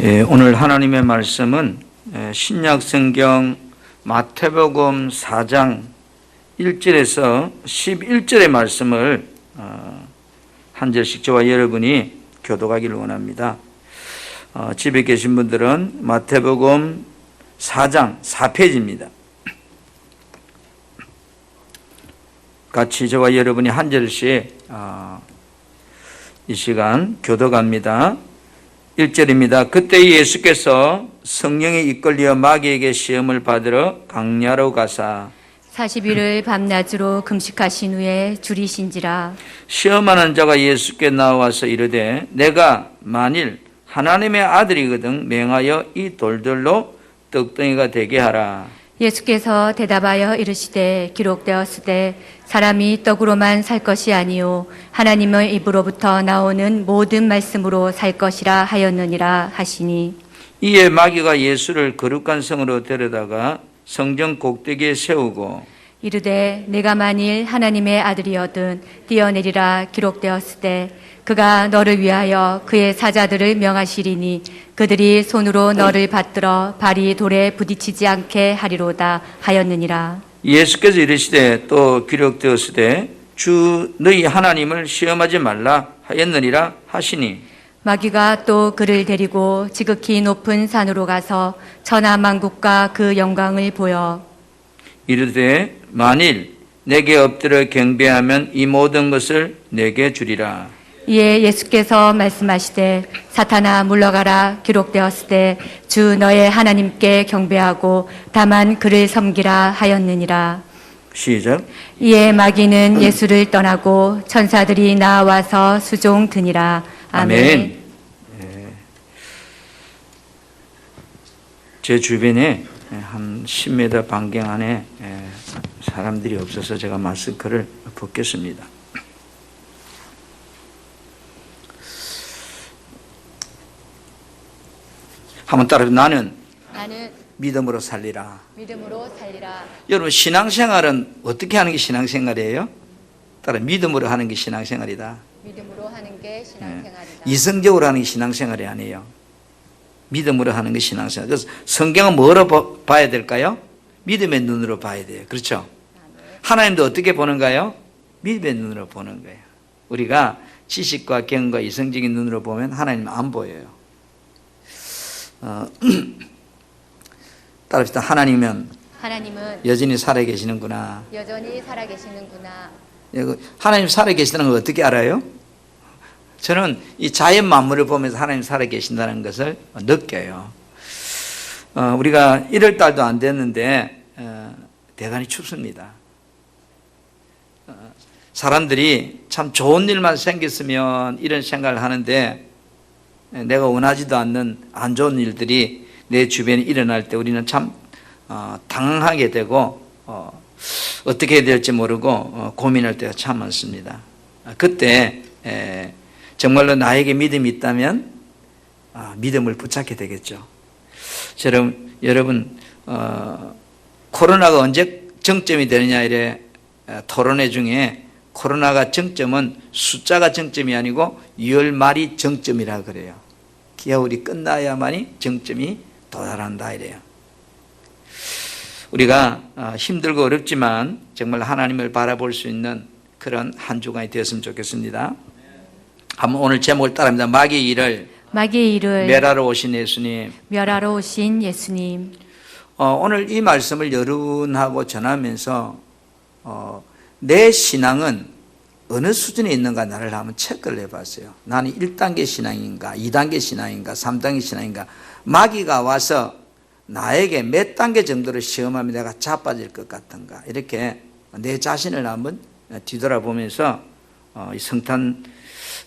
오늘 하나님의 말씀은 신약성경 마태복음 4장 1절에서 11절의 말씀을 한 절씩 저와 여러분이 교독하기를 원합니다. 집에 계신 분들은 마태복음 4장 4페이지입니다. 같이 저와 여러분이 한 절씩 이 시간 교독합니다. 1절입니다. 그때 예수께서 성령에 이끌려 마귀에게 시험을 받으러 광야로 가사 40일을 밤낮으로 금식하신 후에 줄이신지라. 시험하는 자가 예수께 나와서 이르되 내가 만일 하나님의 아들이거든 명하여 이 돌들로 떡덩이가 되게 하라. 예수께서 대답하여 이르시되 기록되었으되 사람이 떡으로만 살 것이 아니요 하나님의 입으로부터 나오는 모든 말씀으로 살 것이라 하였느니라 하시니. 이에 마귀가 예수를 거룩한 성으로 데려다가 성전 꼭대기에 세우고 이르되 내가 만일 하나님의 아들이거든 뛰어내리라. 기록되었으되 그가 너를 위하여 그의 사자들을 명하시리니 그들이 손으로 너를 받들어 발이 돌에 부딪히지 않게 하리로다 하였느니라. 예수께서 이르시되 또 기록되었으되 주 너희 하나님을 시험하지 말라 하였느니라 하시니. 마귀가 또 그를 데리고 지극히 높은 산으로 가서 천하만국과 그 영광을 보여 이르되 만일 내게 엎드려 경배하면 이 모든 것을 내게 주리라. 이에 예수께서 말씀하시되 사탄아 물러가라. 기록되었으되 주 너의 하나님께 경배하고 다만 그를 섬기라 하였느니라. 시작. 이에 마귀는 예수를 떠나고 천사들이 나와서 수종 드니라. 아멘. 제 주변에 한 10m 반경 안에 사람들이 없어서 제가 마스크를 벗겠습니다. 한번 따라해. 나는 믿음으로 살리라. 믿음으로 살리라. 여러분, 신앙생활은 어떻게 하는 게 신앙생활이에요? 따라 믿음으로 하는 게 신앙생활이다. 믿음으로 하는 게 신앙생활이다. 이성적으로 하는 게 신앙생활이 아니에요. 믿음으로 하는 게 신앙생활. 그래서 성경은 뭐로 봐야 될까요? 믿음의 눈으로 봐야 돼요. 그렇죠? 하나님도 어떻게 보는가요? 믿음의 눈으로 보는 거예요. 우리가 지식과 경과 이성적인 눈으로 보면 하나님 안 보여요. 따라합시다. 하나님은 여전히 살아계시는구나. 여전히 살아계시는구나. 하나님 살아계시다는 걸 어떻게 알아요? 저는 이 자연 만물을 보면서 하나님 살아계신다는 것을 느껴요. 우리가 1월 달도 안 됐는데 대단히 춥습니다. 사람들이 참 좋은 일만 생겼으면 이런 생각을 하는데 내가 원하지도 않는 안 좋은 일들이 내 주변에 일어날 때 우리는 참 당황하게 되고 어떻게 해야 될지 모르고 고민할 때가 참 많습니다. 그때 정말로 나에게 믿음이 있다면 믿음을 붙잡게 되겠죠. 여러분 코로나가 언제 정점이 되느냐 이래 토론회 중에 코로나가 정점은 숫자가 정점이 아니고 열말이 정점이라 그래요. 겨울이 끝나야만이 정점이 도달한다 이래요. 우리가 힘들고 어렵지만 정말 하나님을 바라볼 수 있는 그런 한 주간이 되었으면 좋겠습니다. 한번 오늘 제목을 따라합니다. 마귀의 일을 멸하러 오신 예수님. 멸하러 오신 예수님. 오늘 이 말씀을 여러분하고 전하면서 내 신앙은 어느 수준에 있는가 나를 한번 체크를 해봤어요. 나는 1단계 신앙인가 2단계 신앙인가 3단계 신앙인가. 마귀가 와서 나에게 몇 단계 정도를 시험하면 내가 자빠질 것 같은가. 이렇게 내 자신을 한번 뒤돌아보면서 이 성탄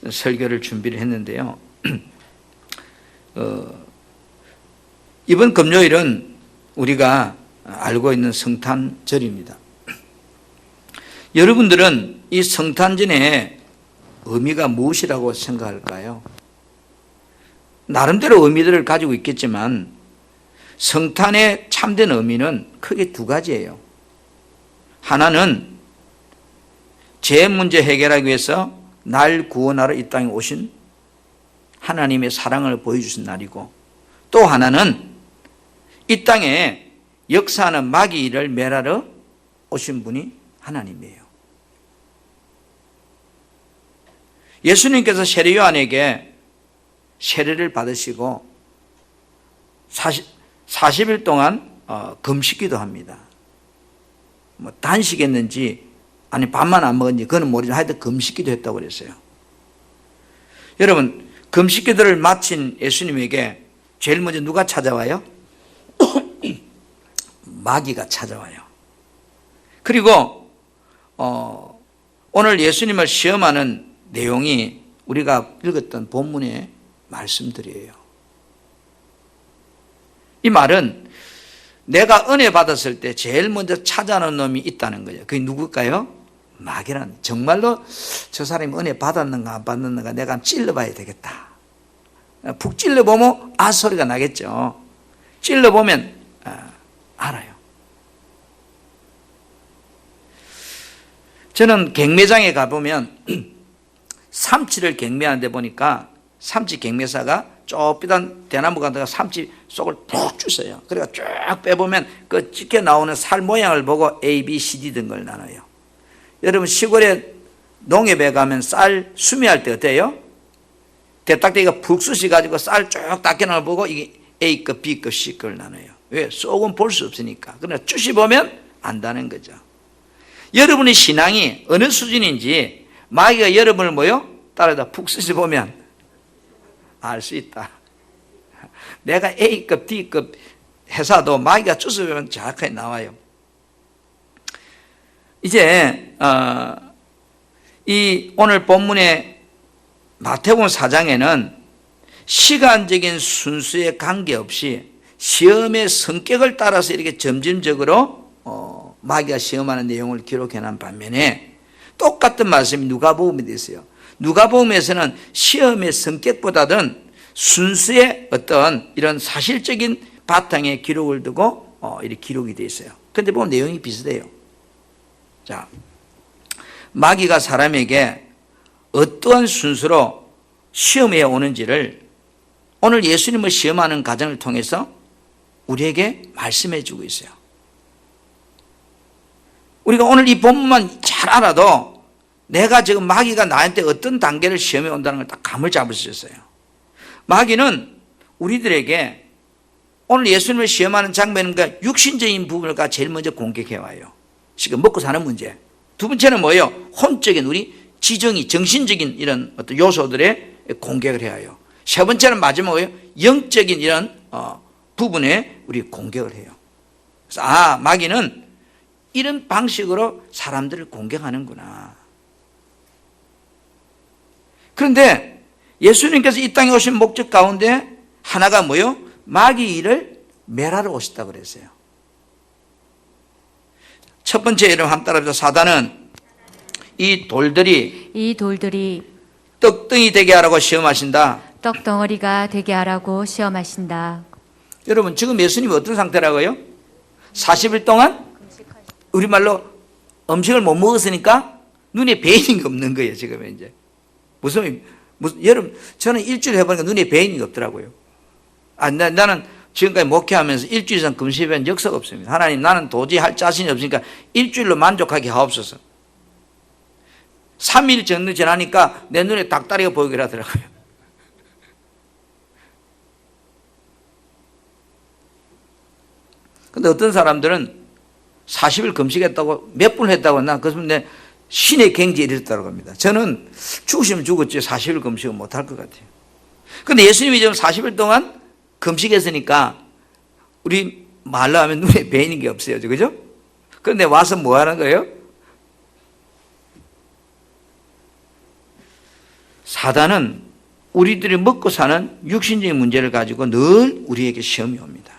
설교를 준비를 했는데요. 이번 금요일은 우리가 알고 있는 성탄절입니다. 여러분들은 이 성탄절의 의미가 무엇이라고 생각할까요? 나름대로 의미들을 가지고 있겠지만 성탄의 참된 의미는 크게 두 가지예요. 하나는 죄 문제 해결하기 위해서 날 구원하러 이 땅에 오신 하나님의 사랑을 보여주신 날이고, 또 하나는 이 땅에 역사하는 마귀를 멸하러 오신 분이 하나님이에요. 예수님께서 세례 요한에게 세례를 받으시고 40일 동안 금식기도 합니다. 뭐 단식했는지 아니 밥만 안 먹었는지 그건 모르지만 하여튼 금식기도 했다고 그랬어요. 여러분, 금식기도를 마친 예수님에게 제일 먼저 누가 찾아와요? 마귀가 찾아와요. 그리고 오늘 예수님을 시험하는 내용이 우리가 읽었던 본문의 말씀들이에요. 이 말은 내가 은혜 받았을 때 제일 먼저 찾아오는 놈이 있다는 거예요. 그게 누굴까요? 마귀란. 정말로 저 사람이 은혜 받았는가 안 받았는가 내가 한번 찔러봐야 되겠다. 푹 찔러보면 소리가 나겠죠. 찔러보면 알아요. 저는 갱매장에 가보면 삼치를 갱매하는데 보니까 삼치 갱매사가 좁비단 대나무 가다가 삼치 속을 푹 주세요. 그래서 쭉 빼보면 그 찢겨 나오는 살 모양을 보고 A, B, C, D 등을 나눠요. 여러분 시골에 농협에 가면 쌀 수미할 때 어때요? 대딱대기가 푹 쑤셔가지고 쌀 쭉 닦여놓은 걸 보고 이게 A급, B급, C급을 나눠요. 왜? 쏙은 볼 수 없으니까. 그러나 쭈시보면 안다는 거죠. 여러분의 신앙이 어느 수준인지 마귀가 여러분을 뭐요? 따라다 푹 쑤셔보면 알 수 있다. 내가 A급, D급 회사도 마귀가 쭈셔보면 정확하게 나와요. 이제 이 오늘 본문의 마태복음 4장에는 시간적인 순수에 관계없이 시험의 성격을 따라서 이렇게 점진적으로 마귀가 시험하는 내용을 기록해 놓은 반면에 똑같은 말씀이 누가복음에 있어요. 누가복음에서는 시험의 성격보다는 순수의 어떤 이런 사실적인 바탕에 기록을 두고 이렇게 기록이 되어 있어요. 그런데 보면 내용이 비슷해요. 자, 마귀가 사람에게 어떠한 순수로 시험해 오는지를 오늘 예수님을 시험하는 과정을 통해서 우리에게 말씀해 주고 있어요. 우리가 오늘 이 본문만 잘 알아도 내가 지금 마귀가 나한테 어떤 단계를 시험해 온다는 걸 딱 감을 잡을 수 있어요. 마귀는 우리들에게 오늘 예수님을 시험하는 장면과 육신적인 부분을 제일 먼저 공격해 와요. 지금 먹고 사는 문제. 두 번째는 뭐예요? 혼적인 우리 지정이 정신적인 이런 어떤 요소들에 공격을 해요. 세 번째는 마지막으로 영적인 이런 부분에 우리 공격을 해요. 그래서 마귀는 이런 방식으로 사람들을 공격하는구나. 그런데 예수님께서 이 땅에 오신 목적 가운데 하나가 뭐요? 마귀 일을 멸하러 오셨다고 그랬어요. 첫 번째 이름 한번 따라합시다. 사단은 이 돌들이 떡덩이 되게 하라고 시험하신다. 떡덩어리가 되게 하라고 시험하신다. 여러분 지금 예수님이 어떤 상태라고요? 40일 동안 우리말로 음식을 못 먹었으니까 눈에 베이는 게 없는 거예요. 지금 이제 무슨 여러분 저는 일주일 해보니까 눈에 베이는 게 없더라고요. 나는 지금까지 목회하면서 일주일 이상 금식한 역사가 없습니다. 하나님 나는 도저히 할 자신이 없으니까 일주일로 만족하게 하옵소서. 3일 정도 지나니까 내 눈에 닭다리가 보이게 하더라고요. 근데 어떤 사람들은 40일 금식했다고 몇 분 했다고 난 그것은 내 신의 경지에 이르렀다고 합니다. 저는 죽으시면 죽었지 40일 금식은 못할 것 같아요. 근데 예수님이 지금 40일 동안 금식했으니까 우리 말로 하면 눈에 베이는 게 없어요. 그죠? 그런데 와서 뭐 하는 거예요? 사단은 우리들이 먹고 사는 육신적인 문제를 가지고 늘 우리에게 시험이 옵니다.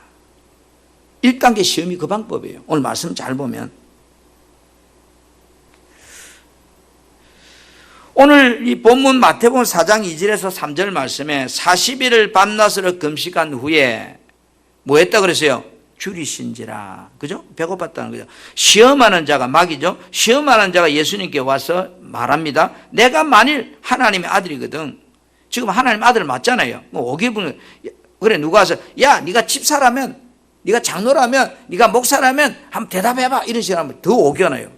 1단계 시험이 그 방법이에요. 오늘 말씀 잘 보면. 오늘 이 본문 마태복음 4장 2절에서 3절 말씀에 40일을 밤낮으로 금식한 후에 뭐 했다 그랬어요? 줄이신지라. 그죠? 배고팠다는 거죠. 시험하는 자가 마귀죠. 시험하는 자가 예수님께 와서 말합니다. 내가 만일 하나님의 아들이거든. 지금 하나님 아들 맞잖아요. 뭐 5개분 그래, 누가 와서, 야, 네가 집사라면, 네가 장로라면, 네가 목사라면 한번 대답해봐. 이런 식으로 하면 더 오겨나요.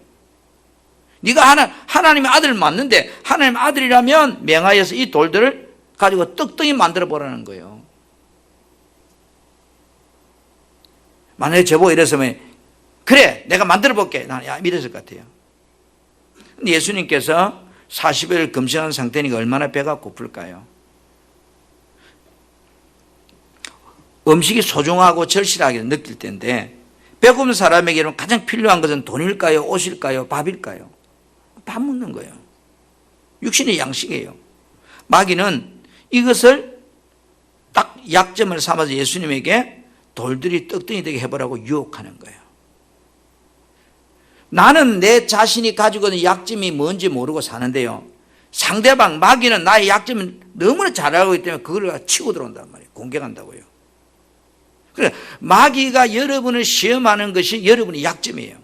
네가 하나님의 아들을 맞는데 하나님의 아들이라면 맹하여서 이 돌들을 가지고 떡덩이 만들어 보라는 거예요. 만약에 저보고 이랬으면 그래, 내가 만들어 볼게. 나는 믿었을 것 같아요. 근데 예수님께서 40일 금식한 상태니까 얼마나 배가 고플까요? 음식이 소중하고 절실하게 느낄 때인데 배고픈 사람에게는 가장 필요한 것은 돈일까요? 옷일까요? 밥일까요? 밥 먹는 거예요. 육신의 양식이에요. 마귀는 이것을 딱 약점을 삼아서 예수님에게 돌들이 떡덩이 되게 해보라고 유혹하는 거예요. 나는 내 자신이 가지고 있는 약점이 뭔지 모르고 사는데요. 상대방 마귀는 나의 약점을 너무나 잘 알고 있기 때문에 그걸 치고 들어온단 말이에요. 공격한다고요. 그래, 마귀가 여러분을 시험하는 것이 여러분의 약점이에요.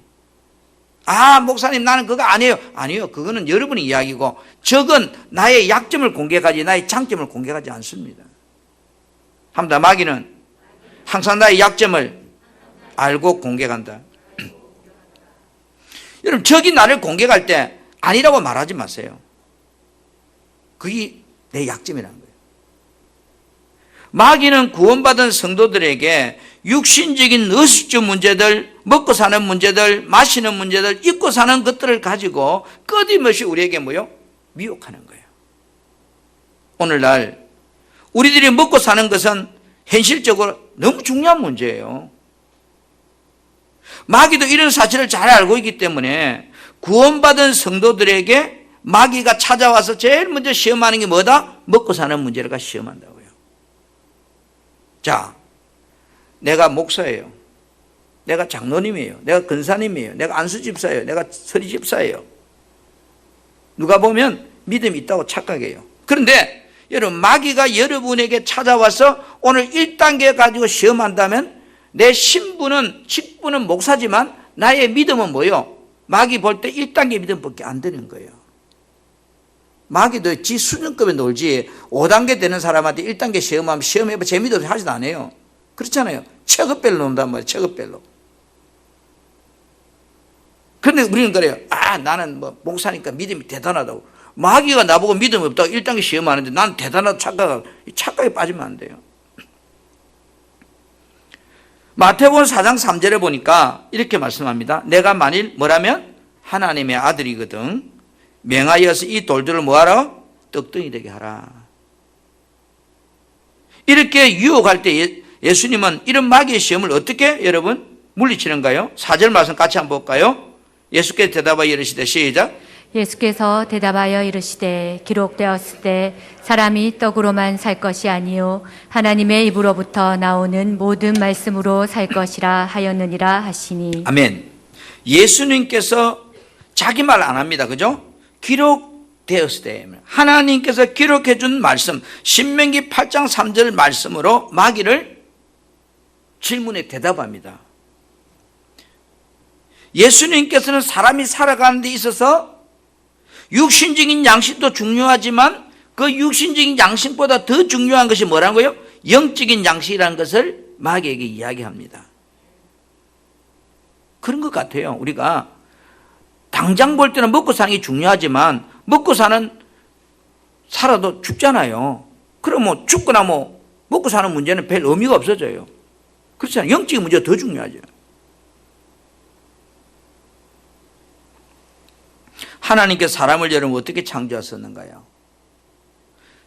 아, 목사님, 나는 그거 아니에요. 아니요, 그거는 여러분의 이야기고, 적은 나의 약점을 공격하지 나의 장점을 공격하지 않습니다. 합니다. 마귀는 항상 나의 약점을 알고 공격한다. 여러분, 적이 나를 공격할 때 아니라고 말하지 마세요. 그게 내 약점이라는 거예요. 마귀는 구원받은 성도들에게 육신적인 의식주 문제들, 먹고 사는 문제들, 마시는 문제들, 입고 사는 것들을 가지고 끊임없이 우리에게 뭐요? 미혹하는 거예요. 오늘날 우리들이 먹고 사는 것은 현실적으로 너무 중요한 문제예요. 마귀도 이런 사실을 잘 알고 있기 때문에 구원받은 성도들에게 마귀가 찾아와서 제일 먼저 시험하는 게 뭐다? 먹고 사는 문제를 시험한다고요. 자, 내가 목사예요. 내가 장로님이에요. 내가 근사님이에요. 내가 안수집사예요. 내가 서리집사예요. 누가 보면 믿음이 있다고 착각해요. 그런데 여러분, 마귀가 여러분에게 찾아와서 오늘 1단계 가지고 시험한다면 내 신분은, 직분은 목사지만 나의 믿음은 뭐예요? 마귀 볼 때 1단계 믿음밖에 안 되는 거예요. 마귀도 지 수준급에 놀지 5단계 되는 사람한테 1단계 시험하면 시험해봐 재미도 없이 하지도 않아요. 그렇잖아요. 체급별로 논단 말이에요. 체급별로. 그런데 우리는 그래요. 아, 나는 뭐 목사니까 믿음이 대단하다고. 마귀가 나보고 믿음이 없다고 1단계 시험하는데 난 대단하다고 착각에 빠지면 안 돼요. 마태복음 4장 3절에 보니까 이렇게 말씀합니다. 내가 만일 뭐라면 하나님의 아들이거든 맹하여서 이 돌들을 뭐하라? 떡덩이 되게 하라. 이렇게 유혹할 때 예수님은 이런 마귀의 시험을 어떻게 여러분 물리치는가요? 4절 말씀 같이 한번 볼까요? 예수께서 대답하여 이르시되 시작. 예수께서 대답하여 이르시되 기록되었을 때 사람이 떡으로만 살 것이 아니요 하나님의 입으로부터 나오는 모든 말씀으로 살 것이라 하였느니라 하시니. 아멘. 예수님께서 자기 말 안 합니다. 그죠? 기록되었을 때 하나님께서 기록해 준 말씀 신명기 8장 3절 말씀으로 마귀를 질문에 대답합니다. 예수님께서는 사람이 살아가는 데 있어서 육신적인 양식도 중요하지만 그 육신적인 양식보다 더 중요한 것이 뭐라고요? 영적인 양식이라는 것을 마귀에게 이야기합니다. 그런 것 같아요. 우리가 당장 볼 때는 먹고 사는 게 중요하지만 먹고 살아도 죽잖아요. 그럼 뭐 죽거나 뭐 먹고 사는 문제는 별 의미가 없어져요. 그렇잖아요. 영적인 문제가 더 중요하죠. 하나님께서 사람을 여러분 어떻게 창조하셨는가요?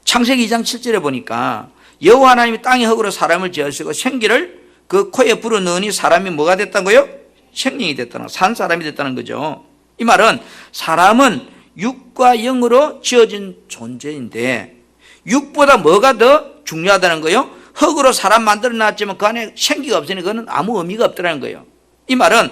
창세기 2장 7절에 보니까 여호와 하나님이 땅의 흙으로 사람을 지으시고 생기를 그 코에 불어넣으니 사람이 뭐가 됐다고요? 생명이 됐다는, 산 사람이 됐다는 거죠. 이 말은 사람은 육과 영으로 지어진 존재인데 육보다 뭐가 더 중요하다는 거예요? 흙으로 사람 만들어 놨지만 그 안에 생기가 없으니 그거는 아무 의미가 없다는 거예요. 이 말은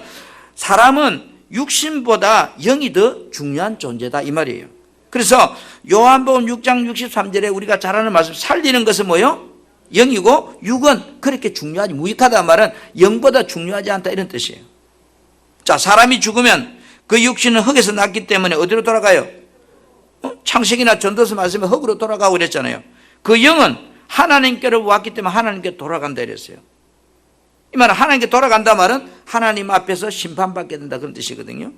사람은 육신보다 영이 더 중요한 존재다 이 말이에요. 그래서 요한복음 6장 63절에 우리가 잘 아는 말씀 살리는 것은 뭐예요? 영이고 육은 그렇게 중요하지 무익하다 말은 영보다 중요하지 않다 이런 뜻이에요. 자, 사람이 죽으면 그 육신은 흙에서 났기 때문에 어디로 돌아가요? 창세기나 전도서 말씀에 흙으로 돌아가고 그랬잖아요. 그 영은 하나님께로 왔기 때문에 하나님께 돌아간다 이랬어요. 이 말은 하나님께 돌아간다 말은 하나님 앞에서 심판받게 된다 그런 뜻이거든요.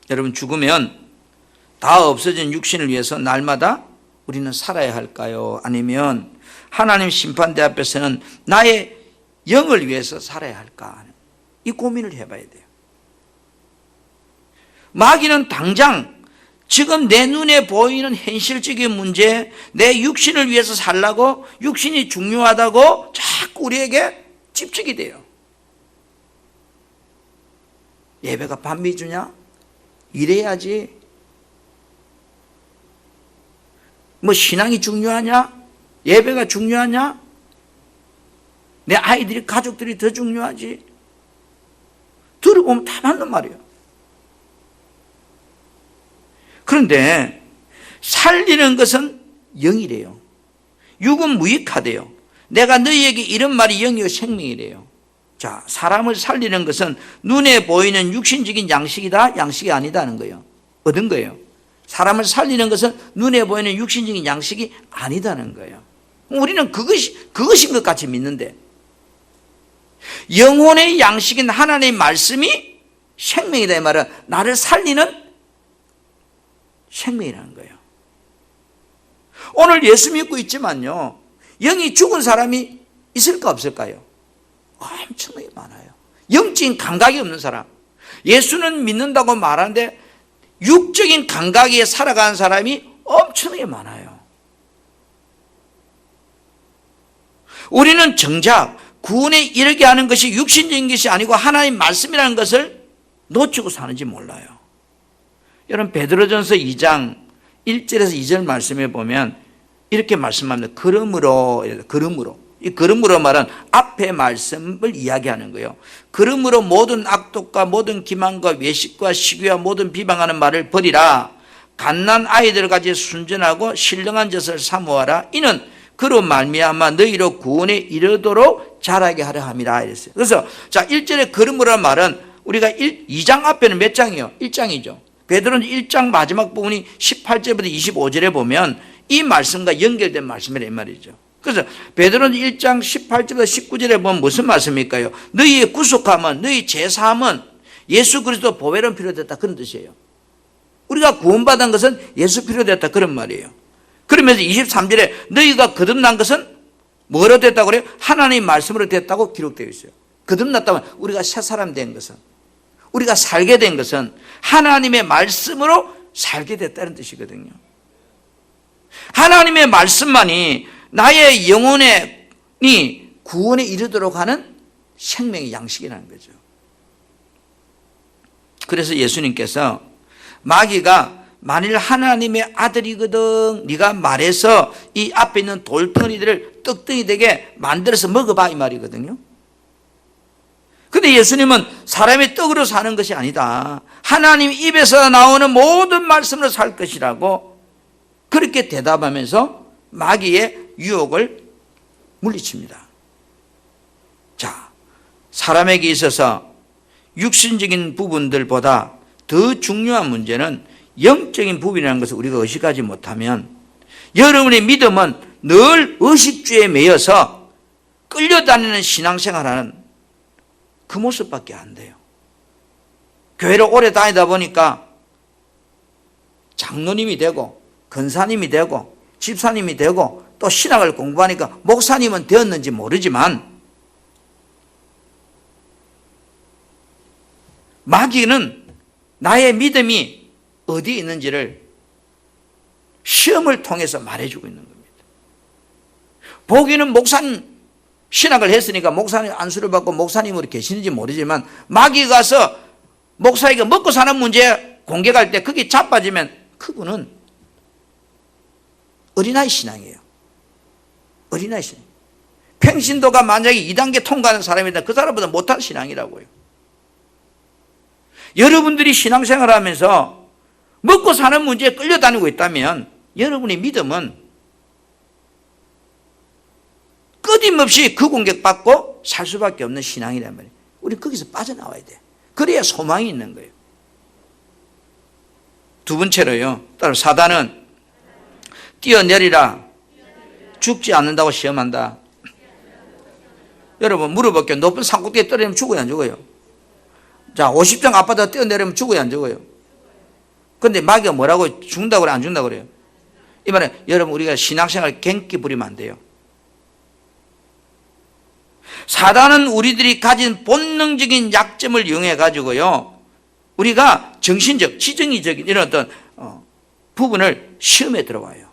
여러분, 죽으면 다 없어진 육신을 위해서 날마다 우리는 살아야 할까요? 아니면 하나님 심판대 앞에서는 나의 영을 위해서 살아야 할까? 이 고민을 해봐야 돼요. 마귀는 당장 지금 내 눈에 보이는 현실적인 문제, 내 육신을 위해서 살라고, 육신이 중요하다고 자꾸 우리에게 집중이 돼요. 예배가 반미주냐? 이래야지. 뭐 신앙이 중요하냐? 예배가 중요하냐? 내 아이들이, 가족들이 더 중요하지. 들어보면 다 맞는 말이에요. 그런데 살리는 것은 영이래요. 육은 무익하대요. 내가 너희에게 이런 말이 영이요 생명이래요. 자, 사람을 살리는 것은 눈에 보이는 육신적인 양식이다, 양식이 아니다는 거예요. 얻은 거예요. 사람을 살리는 것은 눈에 보이는 육신적인 양식이 아니다는 거예요. 우리는 그것인 것 같이 믿는데, 영혼의 양식인 하나님의 말씀이 생명이다 이 말은 나를 살리는 생명이라는 거예요. 오늘 예수 믿고 있지만요, 영이 죽은 사람이 있을까 없을까요? 엄청나게 많아요. 영적인 감각이 없는 사람, 예수는 믿는다고 말하는데 육적인 감각에 살아가는 사람이 엄청나게 많아요. 우리는 정작 구원에 이르게 하는 것이 육신적인 것이 아니고 하나님 말씀이라는 것을 놓치고 사는지 몰라요. 여러분, 베드로전서 2장 1절에서 2절 말씀에 보면 이렇게 말씀합니다. 그러므로 이 그러므로 말은 앞의 말씀을 이야기하는 거예요. 그러므로 모든 악독과 모든 기만과 외식과 시기와 모든 비방하는 말을 버리라. 갓난 아이들같이 순전하고 신령한 젖을 사모하라. 이는 그로 말미암아 너희로 구원에 이르도록 자라게 하려 함이라 이랬어요. 그래서 자, 1절에 그러므로라는 말은 우리가 2장 앞에는 몇 장이요? 1장이죠. 베드로는 1장 마지막 부분이 18절부터 25절에 보면 이 말씀과 연결된 말씀이라 이 말이죠. 그래서 베드로는 1장 18절부터 19절에 보면 무슨 말씀일까요? 너희의 구속함은, 너희 제사함은 예수 그리스도 보혈은 필요됐다 그런 뜻이에요. 우리가 구원받은 것은 예수 필요됐다 그런 말이에요. 그러면서 23절에 너희가 거듭난 것은 뭐로 됐다고 그래요? 하나님 말씀으로 됐다고 기록되어 있어요. 거듭났다면 우리가 새 사람 된 것은, 우리가 살게 된 것은 하나님의 말씀으로 살게 됐다는 뜻이거든요. 하나님의 말씀만이 나의 영혼이 구원에 이르도록 하는 생명의 양식이라는 거죠. 그래서 예수님께서 마귀가 만일 하나님의 아들이거든 네가 말해서 이 앞에 있는 돌덩이들을 떡덩이 되게 만들어서 먹어봐 이 말이거든요. 근데 예수님은 사람의 떡으로 사는 것이 아니다. 하나님 입에서 나오는 모든 말씀으로 살 것이라고 그렇게 대답하면서 마귀의 유혹을 물리칩니다. 자, 사람에게 있어서 육신적인 부분들보다 더 중요한 문제는 영적인 부분이라는 것을 우리가 의식하지 못하면 여러분의 믿음은 늘 의식주에 매여서 끌려다니는 신앙생활하는 그 모습밖에 안 돼요. 교회를 오래 다니다 보니까 장로님이 되고 권사님이 되고 집사님이 되고 또 신학을 공부하니까 목사님은 되었는지 모르지만 마귀는 나의 믿음이 어디에 있는지를 시험을 통해서 말해주고 있는 겁니다. 보기는 목사님 신학을 했으니까 목사님 안수를 받고 목사님으로 계시는지 모르지만 마귀가 가서 목사에게 먹고 사는 문제 공격할 때 그게 자빠지면 그분은 어린아이 신앙이에요. 어린아이 신앙. 평신도가 만약에 2단계 통과하는 사람이다 그 사람보다 못한 신앙이라고요. 여러분들이 신앙생활을 하면서 먹고 사는 문제에 끌려다니고 있다면 여러분의 믿음은 끊임없이 그 공격받고 살 수밖에 없는 신앙이란 말이에요. 우리 거기서 빠져나와야 돼요. 그래야 소망이 있는 거예요. 두 번째로요. 따로 사단은 뛰어내리라 죽지 않는다고 시험한다. 여러분 물어볼게요. 높은 산꼭대기에 떨어지면 죽어요, 안 죽어요? 자, 50층 아파트 뛰어내리면 죽어요, 안 죽어요? 근데 마귀가 뭐라고 죽는다고 그래, 안 죽는다고 그래요? 이 말은 여러분 우리가 신앙생활 갱기 부리면 안 돼요. 사단은 우리들이 가진 본능적인 약점을 이용해 가지고요, 우리가 정신적, 지정의적인 이런 어떤 부분을 시험에 들어와요.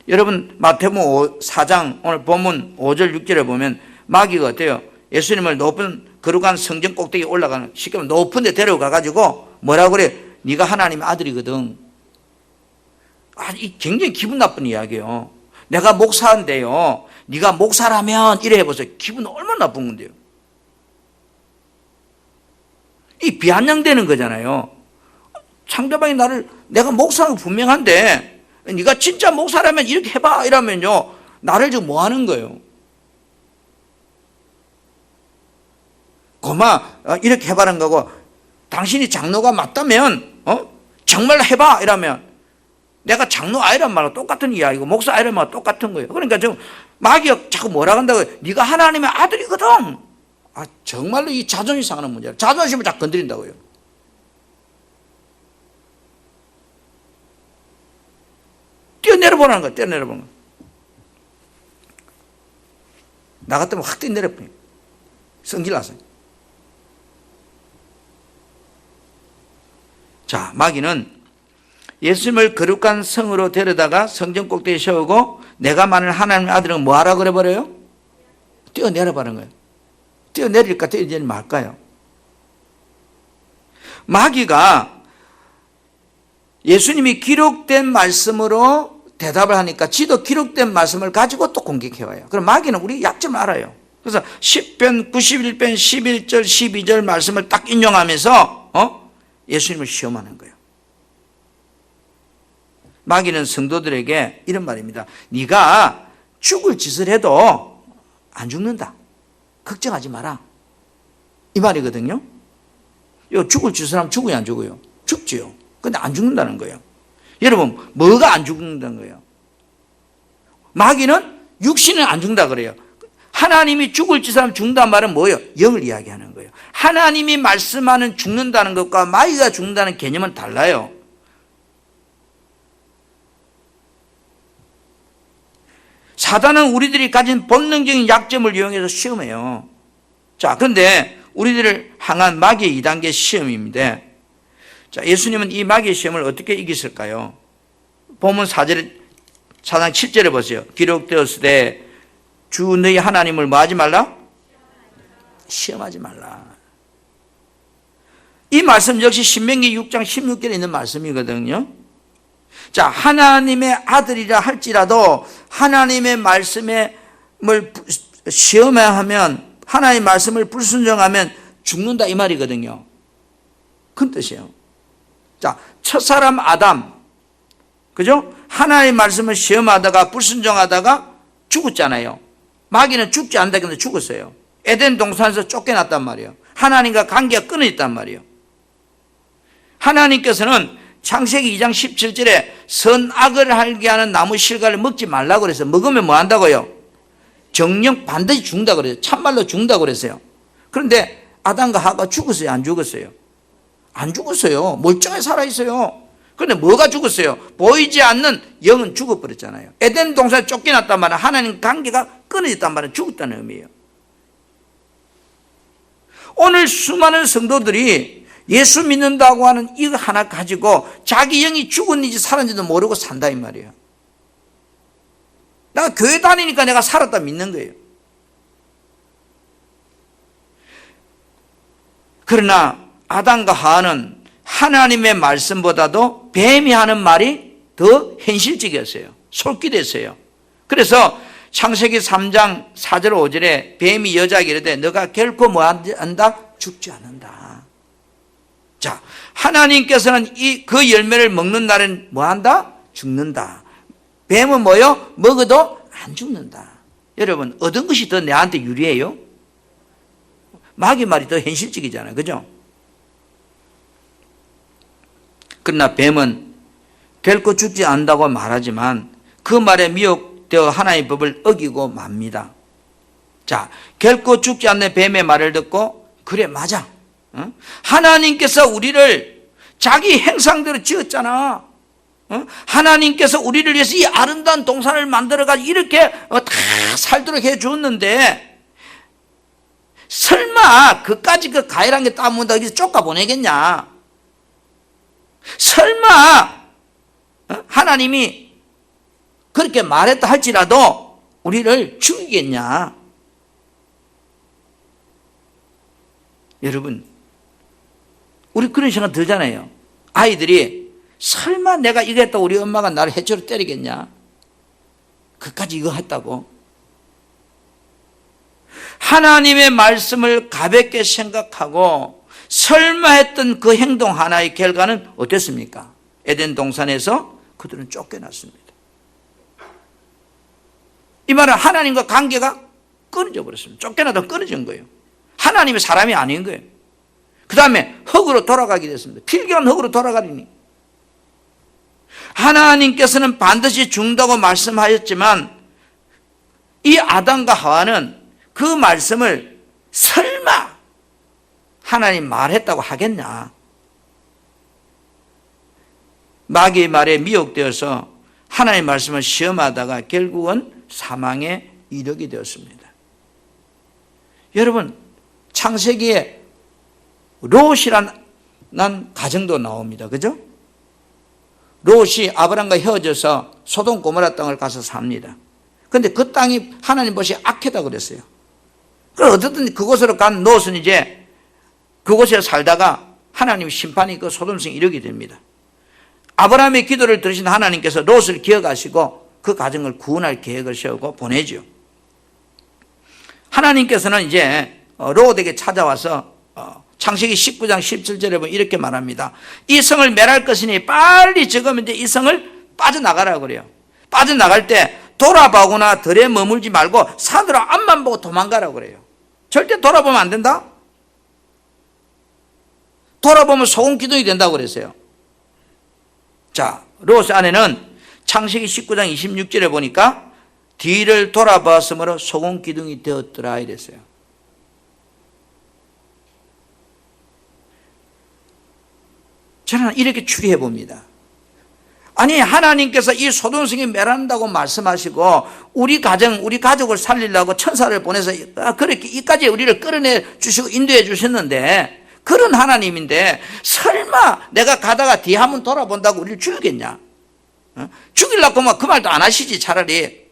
여러분 마태복음 4장 오늘 본문 5절 6절에 보면 마귀가 어때요? 예수님을 높은 거룩한 성전 꼭대기에 올라가는, 쉽게 말하면 높은 데 데려가 가지고 뭐라고 그래? 네가 하나님의 아들이거든. 이 굉장히 기분 나쁜 이야기예요. 내가 목사인데요, 네가 목사라면 이래 해보세요. 기분 얼마나 나쁜 건데요. 이 비아냥되는 거잖아요. 상대방이 나를, 내가 목사라고 분명한데 네가 진짜 목사라면 이렇게 해봐 이러면요, 나를 지금 뭐 하는 거예요? 고마 이렇게 해봐라는 거고, 당신이 장로가 맞다면 정말 해봐 이러면 내가 장로 아이란 말과 똑같은 이야기고 목사 아이란 말과 똑같은 거예요. 그러니까 지금 마귀가 자꾸 뭐라 한다고, 네가 하나님의 아들이거든. 정말로 이 자존심 상하는 문제야. 자존심을 자꾸 건드린다고요. 뛰어내려보라는 거야. 뛰어내려보는 거야. 나 같으면 확 뛰어내려버려. 성질 나서. 자, 마귀는 예수님을 거룩한 성으로 데려다가 성전 꼭대기에 세우고 내가 만일 하나님의 아들은 뭐 하라 그래 버려요? 뛰어내려버리는 거예요. 뛰어내릴까 뛰어내리지 말까요? 마귀가 예수님이 기록된 말씀으로 대답을 하니까 지도 기록된 말씀을 가지고 또 공격해와요. 그럼 마귀는 우리 약점을 알아요. 그래서 10편 91편 11절 12절 말씀을 딱 인용하면서 예수님을 시험하는 거예요. 마귀는 성도들에게 이런 말입니다. 네가 죽을 짓을 해도 안 죽는다. 걱정하지 마라. 이 말이거든요. 이거 죽을 짓을 하면 죽어요, 안 죽어요? 죽지요. 근데 안 죽는다는 거예요. 여러분, 뭐가 안 죽는다는 거예요? 마귀는 육신은 안 죽는다 그래요. 하나님이 죽을 짓을 하면 죽는다는 말은 뭐예요? 영을 이야기하는 거예요. 하나님이 말씀하는 죽는다는 것과 마귀가 죽는다는 개념은 달라요. 사단은 우리들이 가진 본능적인 약점을 이용해서 시험해요. 자, 그런데 우리들을 향한 마귀의 2단계 시험입니다. 자, 예수님은 이 마귀의 시험을 어떻게 이기실까요? 본문 4장 7절에 보세요. 기록되었을 때 주 너희 하나님을 뭐 하지 말라? 시험하지 말라. 이 말씀 역시 신명기 6장 16절에 있는 말씀이거든요. 자, 하나님의 아들이라 할지라도 하나님의 말씀을 시험하면, 하나님의 말씀을 불순종하면 죽는다 이 말이거든요. 큰 뜻이에요. 자, 첫사람 아담, 그죠? 하나님의 말씀을 시험하다가 불순종하다가 죽었잖아요. 마귀는 죽지 않는다 근데 죽었어요. 에덴 동산에서 쫓겨났단 말이에요. 하나님과 관계가 끊어졌단 말이에요. 하나님께서는 창세기 2장 17절에 선악을 알게 하는 나무 실과를 먹지 말라고 그래서 먹으면 뭐 한다고요? 정령 반드시 죽는다고 그래요. 참말로 죽는다고 그랬어요. 그런데 아담과 하와가 죽었어요, 안 죽었어요? 안 죽었어요. 멀쩡하게 살아있어요. 그런데 뭐가 죽었어요? 보이지 않는 영은 죽어버렸잖아요. 에덴 동산에 쫓겨났단 말은 하나님 관계가 끊어졌단 말은 죽었다는 의미예요. 오늘 수많은 성도들이 예수 믿는다고 하는 이거 하나 가지고 자기 영이 죽었는지 살았는지도 모르고 산다 이 말이에요. 내가 교회 다니니까 내가 살았다 믿는 거예요. 그러나 아담과 하와는 하나님의 말씀보다도 뱀이 하는 말이 더 현실적이었어요. 솔깃했어요. 그래서 창세기 3장 4절 5절에 뱀이 여자에게 이르되 너가 결코 뭐 한다? 죽지 않는다. 자, 하나님께서는 그 열매를 먹는 날은 뭐 한다? 죽는다. 뱀은 뭐요? 먹어도 안 죽는다. 여러분, 얻은 것이 더 내한테 유리해요? 마귀 말이 더 현실적이잖아요. 그죠? 그러나 뱀은 결코 죽지 않는다고 말하지만 그 말에 미혹되어 하나님의 법을 어기고 맙니다. 자, 결코 죽지 않는 뱀의 말을 듣고 그래 맞아. 하나님께서 우리를 자기 행상대로 지었잖아. 하나님께서 우리를 위해서 이 아름다운 동산을 만들어가지고 이렇게 다 살도록 해주었는데 설마 그까지 그 가열한 게 따문다 여기서 쫓아보내겠냐? 설마 하나님이 그렇게 말했다 할지라도 우리를 죽이겠냐? 여러분, 우리 그런 생각 들잖아요. 아이들이 설마 내가 이거 했다고 우리 엄마가 나를 해초로 때리겠냐? 그까지 이거 했다고. 하나님의 말씀을 가볍게 생각하고 설마 했던 그 행동 하나의 결과는 어땠습니까? 에덴 동산에서 그들은 쫓겨났습니다. 이 말은 하나님과 관계가 끊어져 버렸습니다. 쫓겨나다 끊어진 거예요. 하나님의 사람이 아닌 거예요. 그 다음에 흙으로 돌아가게 됐습니다. 필경한 흙으로 돌아가리니. 하나님께서는 반드시 죽는다고 말씀하셨지만 이 아담과 하와는 그 말씀을 설마 하나님 말했다고 하겠냐? 마귀의 말에 미혹되어서 하나님의 말씀을 시험하다가 결국은 사망에 이르게 되었습니다. 여러분, 창세기에 롯이라는 가정도 나옵니다. 그죠? 롯이 아브람과 헤어져서 소돔 고모라 땅을 가서 삽니다. 그런데 그 땅이 하나님 보시기에 악하다 그랬어요. 그래서 어쨌든 그곳으로 간 롯은 이제 그곳에 살다가 하나님 심판이 그 소돔성에 이르게 됩니다. 아브라함의 기도를 들으신 하나님께서 롯을 기억하시고 그 가정을 구원할 계획을 세우고 보내죠. 하나님께서는 이제 롯에게 찾아와서 창세기 19장 17절에 보면 이렇게 말합니다. 이 성을 멸할 것이니 빨리 지금 이제 이 성을 빠져나가라고 그래요. 빠져나갈 때 돌아보거나 들에 머물지 말고 산으로 앞만 보고 도망가라고 그래요. 절대 돌아보면 안 된다? 돌아보면 소금 기둥이 된다고 그랬어요. 자, 롯의 아내는 창세기 19장 26절에 보니까 뒤를 돌아봤으므로 소금 기둥이 되었더라 이랬어요. 저는 이렇게 추리해 봅니다. 아니, 하나님께서 이 소돔성이 멸한다고 말씀하시고 우리 가정, 우리 가족을 살리려고 천사를 보내서 그렇게 이까지 우리를 끌어내 주시고 인도해 주셨는데 그런 하나님인데 설마 내가 가다가 뒤에 한번 돌아본다고 우리를 죽이겠냐? 죽이려고 하면 그 말도 안 하시지 차라리.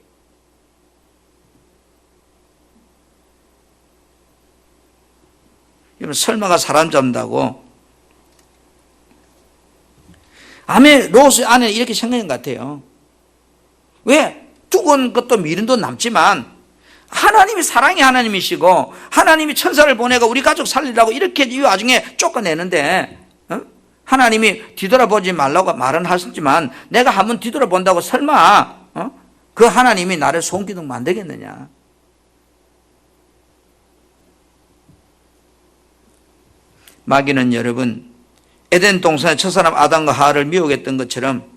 여러분, 설마가 사람 잡는다고. 아멘. 롯의 아내는 이렇게 생각한 것 같아요. 왜? 죽은 것도 미련도 남지만 하나님이 사랑의 하나님이시고 하나님이 천사를 보내고 우리 가족 살리려고 이렇게 이 와중에 쫓아내는데 하나님이 뒤돌아보지 말라고 말은 하셨지만 내가 한번 뒤돌아본다고 설마 그 하나님이 나를 손기둥 만들겠느냐? 마귀는 여러분 에덴 동산의 첫사람 아담과 하와를 미혹했던 것처럼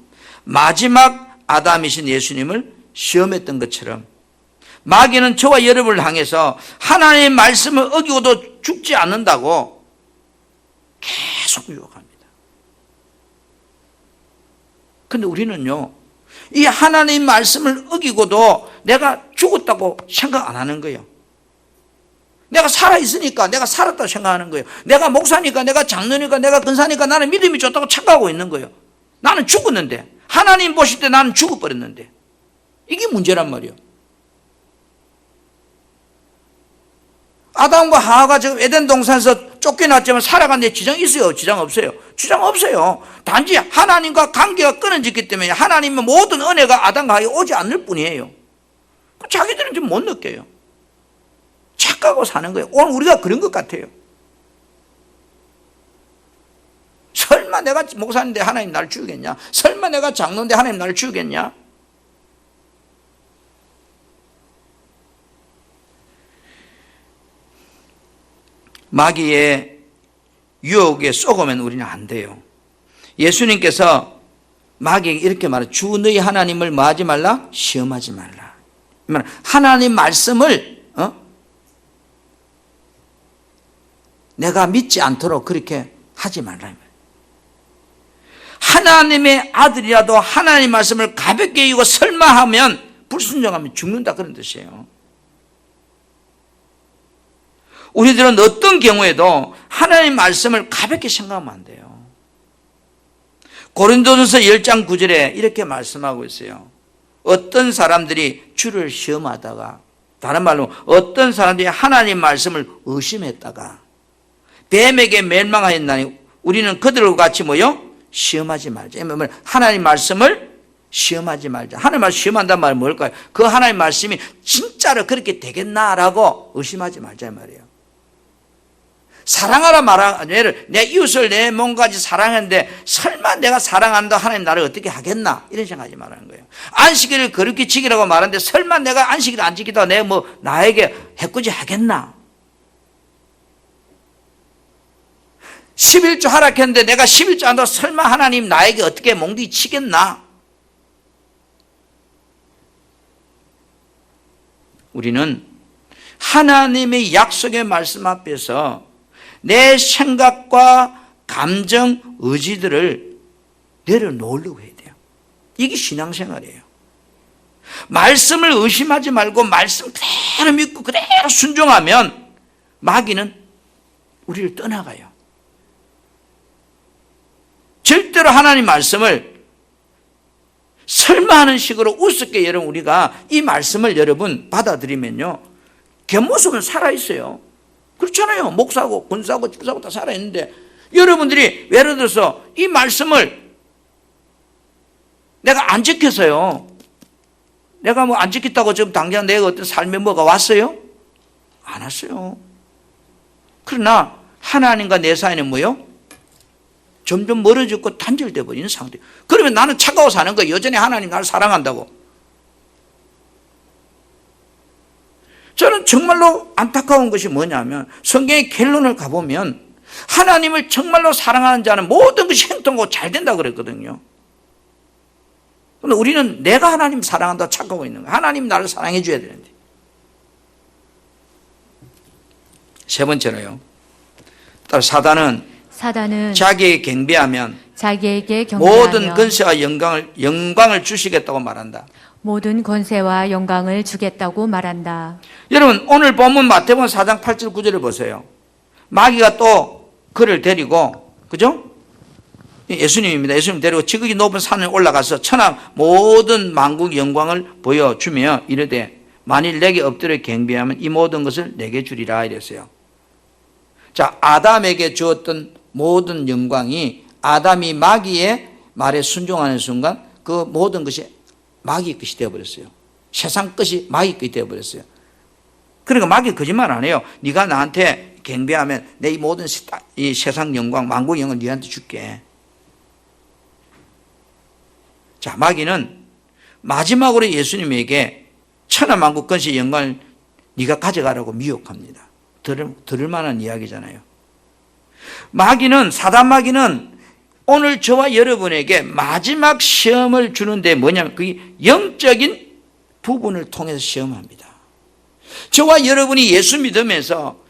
마지막 아담이신 예수님을 시험했던 것처럼 마귀는 저와 여러분을 향해서 하나님의 말씀을 어기고도 죽지 않는다고 계속 유혹합니다. 그런데 우리는요, 이 하나님의 말씀을 어기고도 내가 죽었다고 생각 안 하는 거예요. 내가 살아있으니까 내가 살았다고 생각하는 거예요. 내가 목사니까, 내가 장로니까, 내가 근사니까 나는 믿음이 좋다고 착각하고 있는 거예요. 나는 죽었는데, 하나님 보실 때 나는 죽어버렸는데, 이게 문제란 말이에요. 아담과 하와가 지금 에덴 동산에서 쫓겨났지만 살아가는데 지장이 있어요? 지장 없어요? 지장 없어요. 단지 하나님과 관계가 끊어졌기 때문에 하나님의 모든 은혜가 아담과 하와에 오지 않을 뿐이에요. 자기들은 좀 못 느껴요. 착각하고 사는 거예요. 오늘 우리가 그런 것 같아요. 설마 내가 목사인데 하나님 나를 죽이겠냐? 설마 내가 장로인데 하나님 나를 죽이겠냐? 마귀의 유혹에 쏘고면 우리는 안 돼요. 예수님께서 마귀에게 이렇게 말해. 주 너희 하나님을 뭐 하지 말라? 시험하지 말라. 하나님 말씀을 내가 믿지 않도록 그렇게 하지 말라. 하나님의 아들이라도 하나님 말씀을 가볍게 여기고 설마하면 불순종하면 죽는다, 그런 뜻이에요. 우리들은 어떤 경우에도 하나님 말씀을 가볍게 생각하면 안 돼요. 고린도전서 10장 9절에 이렇게 말씀하고 있어요. 어떤 사람들이 주를 시험하다가, 다른 말로 어떤 사람들이 하나님 말씀을 의심했다가 뱀에게 멸망하였나니 우리는 그들과 같이 뭐요? 시험하지 말자. 하나님 말씀을 시험하지 말자. 하나님 말씀 시험한다는 말은 뭘까요? 그 하나님 말씀이 진짜로 그렇게 되겠나라고 의심하지 말자 이 말이에요. 사랑하라 말하라. 내 이웃을 내 몸까지 사랑하는데 설마 내가 사랑한다 하나님 나를 어떻게 하겠나, 이런 생각하지 말라는 거예요. 안식일을 거룩히 지키라고 말하는데 설마 내가 안식일을 안 지키다가 내가 뭐 나에게 해코지 하겠나. 11조 하락했는데 내가 11조 안 한다고 설마 하나님 나에게 어떻게 몽둥이 치겠나. 우리는 하나님의 약속의 말씀 앞에서 내 생각과 감정, 의지들을 내려놓으려고 해야 돼요. 이게 신앙생활이에요. 말씀을 의심하지 말고 말씀 그대로 믿고 그대로 순종하면 마귀는 우리를 떠나가요. 절대로 하나님 말씀을 설마하는 식으로 우습게 여러분 우리가 이 말씀을 여러분 받아들이면요, 겉모습은 살아있어요. 그렇잖아요. 목사고 군사고 집사고 다 살아있는데 여러분들이 예를 들어서 이 말씀을 내가 안 지켜서요, 내가 뭐 안 지켰다고 지금 당장 내가 어떤 삶에 뭐가 왔어요? 안 왔어요. 그러나 하나님과 내 사이는 뭐요? 점점 멀어지고 단절돼 버리는 상태. 그러면 나는 차가워 사는 거예요. 여전히 하나님 나를 사랑한다고. 저는 정말로 안타까운 것이 뭐냐면 성경의 결론을 가보면 하나님을 정말로 사랑하는 자는 모든 것이 행동하고 잘 된다고 그랬거든요. 그런데 우리는 내가 하나님 사랑한다고 착각하고 있는 거예요. 하나님 나를 사랑해 줘야 되는데. 세 번째로요, 사단은 자기에게 경배하면 모든 권세와 영광을 주시겠다고 말한다. 모든 권세와 영광을 주겠다고 말한다. 여러분 오늘 본문 마태복음 4장 8절 9절을 보세요. 마귀가 또 그를 데리고, 그죠? 예수님입니다. 예수님 데리고 지극히 높은 산에 올라가서 천하 모든 만국 영광을 보여주며 이르되 만일 내게 엎드려 경배하면 이 모든 것을 내게 주리라 이랬어요. 자, 아담에게 주었던 모든 영광이 아담이 마귀의 말에 순종하는 순간 그 모든 것이 마귀 것이 되어버렸어요. 세상 것이 마귀 것이 되어버렸어요. 그러니까 마귀 거짓말 안 해요. 네가 나한테 경배하면 내 이 모든 이 세상 영광, 만국 영광을 네한테 줄게. 자, 마귀는 마지막으로 예수님에게 천하만국 권세 영광을 네가 가져가라고 미혹합니다. 들을 만한 이야기잖아요. 사단 마귀는 오늘 저와 여러분에게 마지막 시험을 주는데 뭐냐면 그게 영적인 부분을 통해서 시험합니다. 저와 여러분이 예수 믿으면서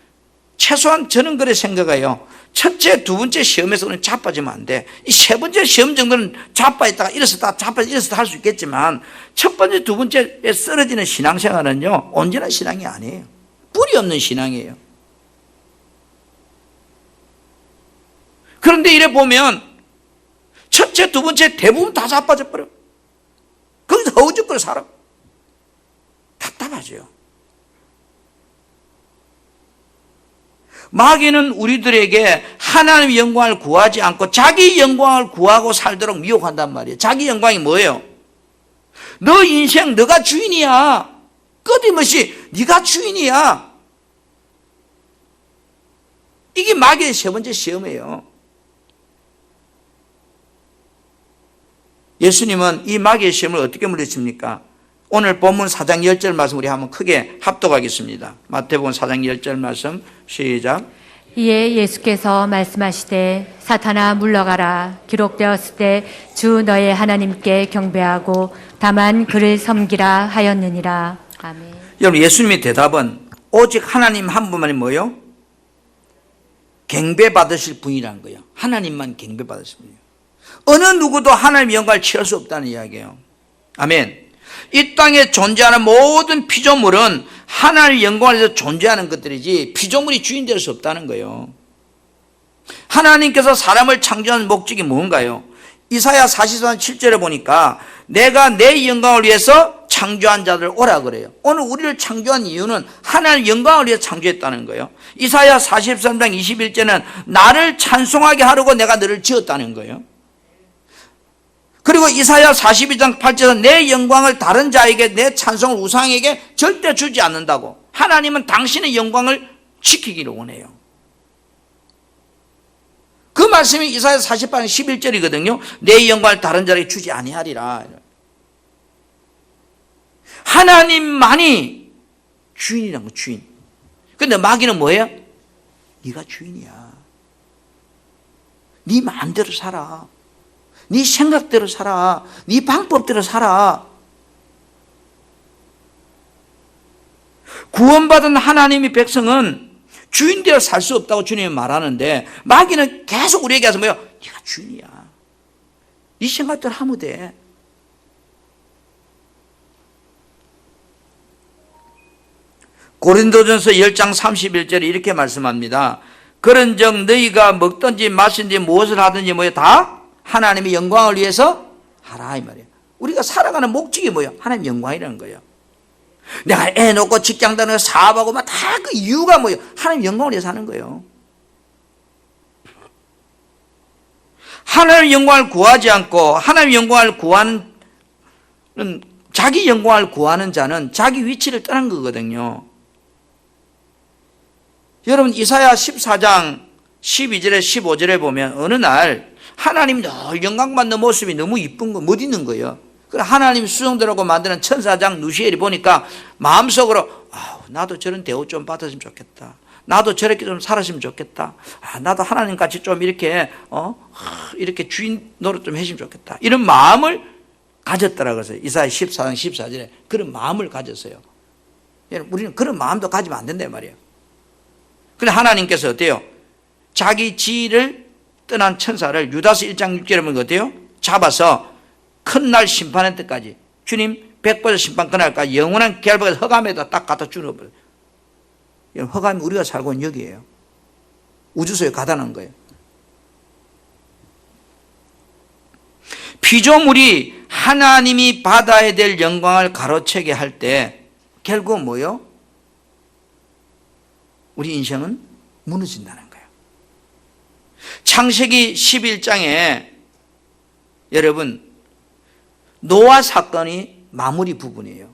최소한 저는 그래 생각해요. 첫째, 두 번째 시험에서는 자빠지면 안 돼. 이 세 번째 시험 정도는 자빠있다가 일어섰다 자빠졌다 일어섰다 할 수 있겠지만 첫 번째, 두 번째에 쓰러지는 신앙생활은요, 온전한 신앙이 아니에요. 뿌리 없는 신앙이에요. 그런데 이래 보면 첫째, 두 번째 대부분 다 자빠져 버려. 거기서 허우적거려 살아. 답답하죠. 마귀는 우리들에게 하나님의 영광을 구하지 않고 자기 영광을 구하고 살도록 미혹한단 말이에요. 자기 영광이 뭐예요? 너 인생 너가 주인이야. 끊임없이 네가 주인이야. 이게 마귀의 세 번째 시험이에요. 예수님은 이 마귀의 시험을 어떻게 물리칩니까? 오늘 본문 4장 10절 말씀 우리 한번 크게 합독하겠습니다. 마태복음 4장 10절 말씀 시작. 이에 예수께서 말씀하시되 사탄아 물러가라. 기록되었을 때 주 너의 하나님께 경배하고 다만 그를 섬기라 하였느니라. 아멘. 여러분, 예수님의 대답은 오직 하나님 한 분만이 뭐요? 경배받으실 분이라는 거예요. 하나님만 경배받으실 분이에요. 어느 누구도 하나님의 영광을 취할 수 없다는 이야기예요. 아멘. 이 땅에 존재하는 모든 피조물은 하나님의 영광을 위해서 존재하는 것들이지 피조물이 주인 될 수 없다는 거예요. 하나님께서 사람을 창조한 목적이 뭔가요? 이사야 44장 7절에 보니까 내가 내 영광을 위해서 창조한 자들 오라 그래요. 오늘 우리를 창조한 이유는 하나님의 영광을 위해서 창조했다는 거예요. 이사야 43장 21절에는 나를 찬송하게 하려고 내가 너를 지었다는 거예요. 그리고 이사야 42장 8절에는 내 영광을 다른 자에게, 내 찬송을 우상에게 절대 주지 않는다고. 하나님은 당신의 영광을 지키기를 원해요. 그 말씀이 이사야 48장 11절이거든요. 내 영광을 다른 자에게 주지 아니하리라. 하나님만이 주인이란 거, 주인. 근데 마귀는 뭐예요? 네가 주인이야. 네 마음대로 살아. 네 생각대로 살아. 네 방법대로 살아. 구원받은 하나님의 백성은 주인되어 살 수 없다고 주님이 말하는데 마귀는 계속 우리에게 와서 뭐예요? 네가 주인이야. 네 생각대로 하면 돼. 고린도전서 10장 31절에 이렇게 말씀합니다. 그런즉 너희가 먹든지 마시든지 무엇을 하든지 뭐예요? 다 하나님의 영광을 위해서 하라 이 말이에요. 우리가 살아가는 목적이 뭐예요? 하나님 영광이라는 거예요. 내가 애 놓고 직장 다니고 사업하고 막 다 그 이유가 뭐예요? 하나님 영광을 위해서 하는 거예요. 하나님의 영광을 구하지 않고 하나님의 영광을 구하는, 자기 영광을 구하는 자는 자기 위치를 떠난 거거든요. 여러분, 이사야 14장 12절에 15절에 보면 어느 날 하나님이 늘 영광받는 모습이 너무 이쁜 거, 못 있는 거예요. 그래 하나님 수종들하고 만드는 천사장 누시엘이 보니까 마음속으로 나도 저런 대우 좀 받았으면 좋겠다. 나도 저렇게 좀 살았으면 좋겠다. 나도 하나님 같이 좀 이렇게 이렇게 주인 노릇 좀 했으면 좋겠다. 이런 마음을 가졌더라고요. 이사야 14장 14절에 그런 마음을 가졌어요. 우리는 그런 마음도 가지면 안 된단 말이에요. 근데 하나님께서 어때요? 자기 지위를 떠난 천사를 유다서 1장 6절에 보면 어때요? 잡아서 큰 날 심판할 때까지 주님 백보자 심판 그날까지 영원한 결박에서 흑암에다 딱 갖다 주어버려요. 흑암이 우리가 살고 있는 여기에요. 우주소에 가다 놓은 거예요. 피조물이 하나님이 받아야 될 영광을 가로채게 할 때 결국은 뭐예요? 우리 인생은 무너진다는 거예요. 창세기 11장에 여러분 노아 사건이 마무리 부분이에요.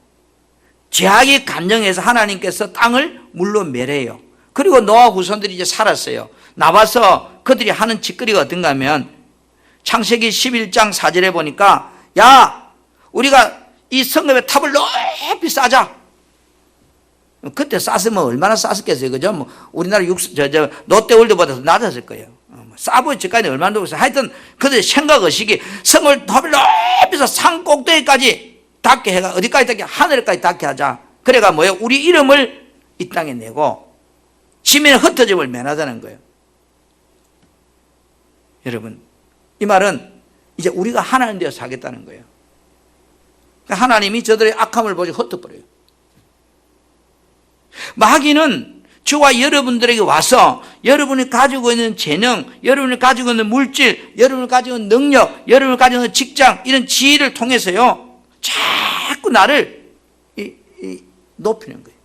죄악이 간정해서 하나님께서 땅을 물로 멸해요. 그리고 노아 후손들이 이제 살았어요. 나와서 그들이 하는 짓거리가 어떤가 하면 창세기 11장 4절에 보니까 야 우리가 이 성읍의 탑을 높이 쌓자. 그때 쌓았으면 얼마나 쌓았겠어요. 그죠? 뭐 우리나라 롯데월드보다 더 낮았을 거예요. 쌓아보니 집까지 얼마나 높았어요. 하여튼 그들의 생각 의식이 성을 탑을 높이서 산 꼭대기까지 닿게 해가 어디까지 닿게 하늘까지 닿게 하자. 그래가 뭐예요? 우리 이름을 이 땅에 내고 지면에 흩어짐을 면하자는 거예요. 여러분 이 말은 이제 우리가 하나님 되어 살겠다는 거예요. 그러니까 하나님이 저들의 악함을 보지 흩어버려요. 마귀는 저와 여러분들에게 와서 여러분이 가지고 있는 재능, 여러분이 가지고 있는 물질, 여러분이 가지고 있는 능력, 여러분이 가지고 있는 직장 이런 지위를 통해서요 자꾸 나를 높이는 거예요.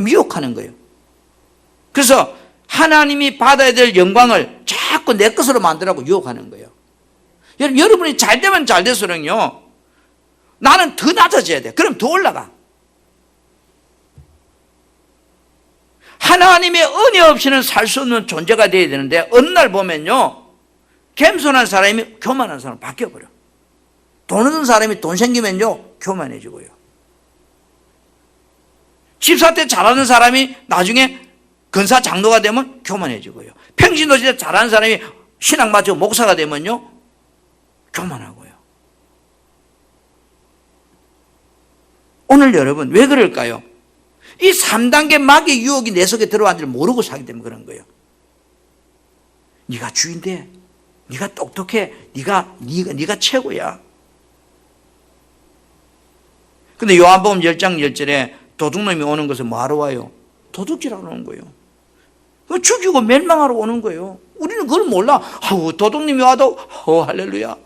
미혹하는 거예요. 그래서 하나님이 받아야 될 영광을 자꾸 내 것으로 만들라고 유혹하는 거예요. 여러분이 잘 되면 잘 될수록요 나는 더 낮아져야 돼. 그럼 더 올라가. 하나님의 은혜 없이는 살 수 없는 존재가 되어야 되는데 어느 날 보면요 겸손한 사람이 교만한 사람으로 바뀌어버려. 돈 없는 사람이 돈 생기면요 교만해지고요. 집사 때 잘하는 사람이 나중에 근사 장로가 되면 교만해지고요. 평신도시대 잘하는 사람이 신앙 맞추고 목사가 되면요, 교만하고요. 오늘 여러분 왜 그럴까요? 이 3단계 마귀의 유혹이 내 속에 들어왔는지 모르고 살기 때문에 그런 거예요. 네가 주인돼, 네가 똑똑해, 네가 최고야. 근데 요한복음 10장 10절에 도둑놈이 오는 것은 뭐하러 와요? 도둑질하러 오는 거예요. 죽이고 멸망하러 오는 거예요. 우리는 그걸 몰라. 도둑님이 와도 할렐루야.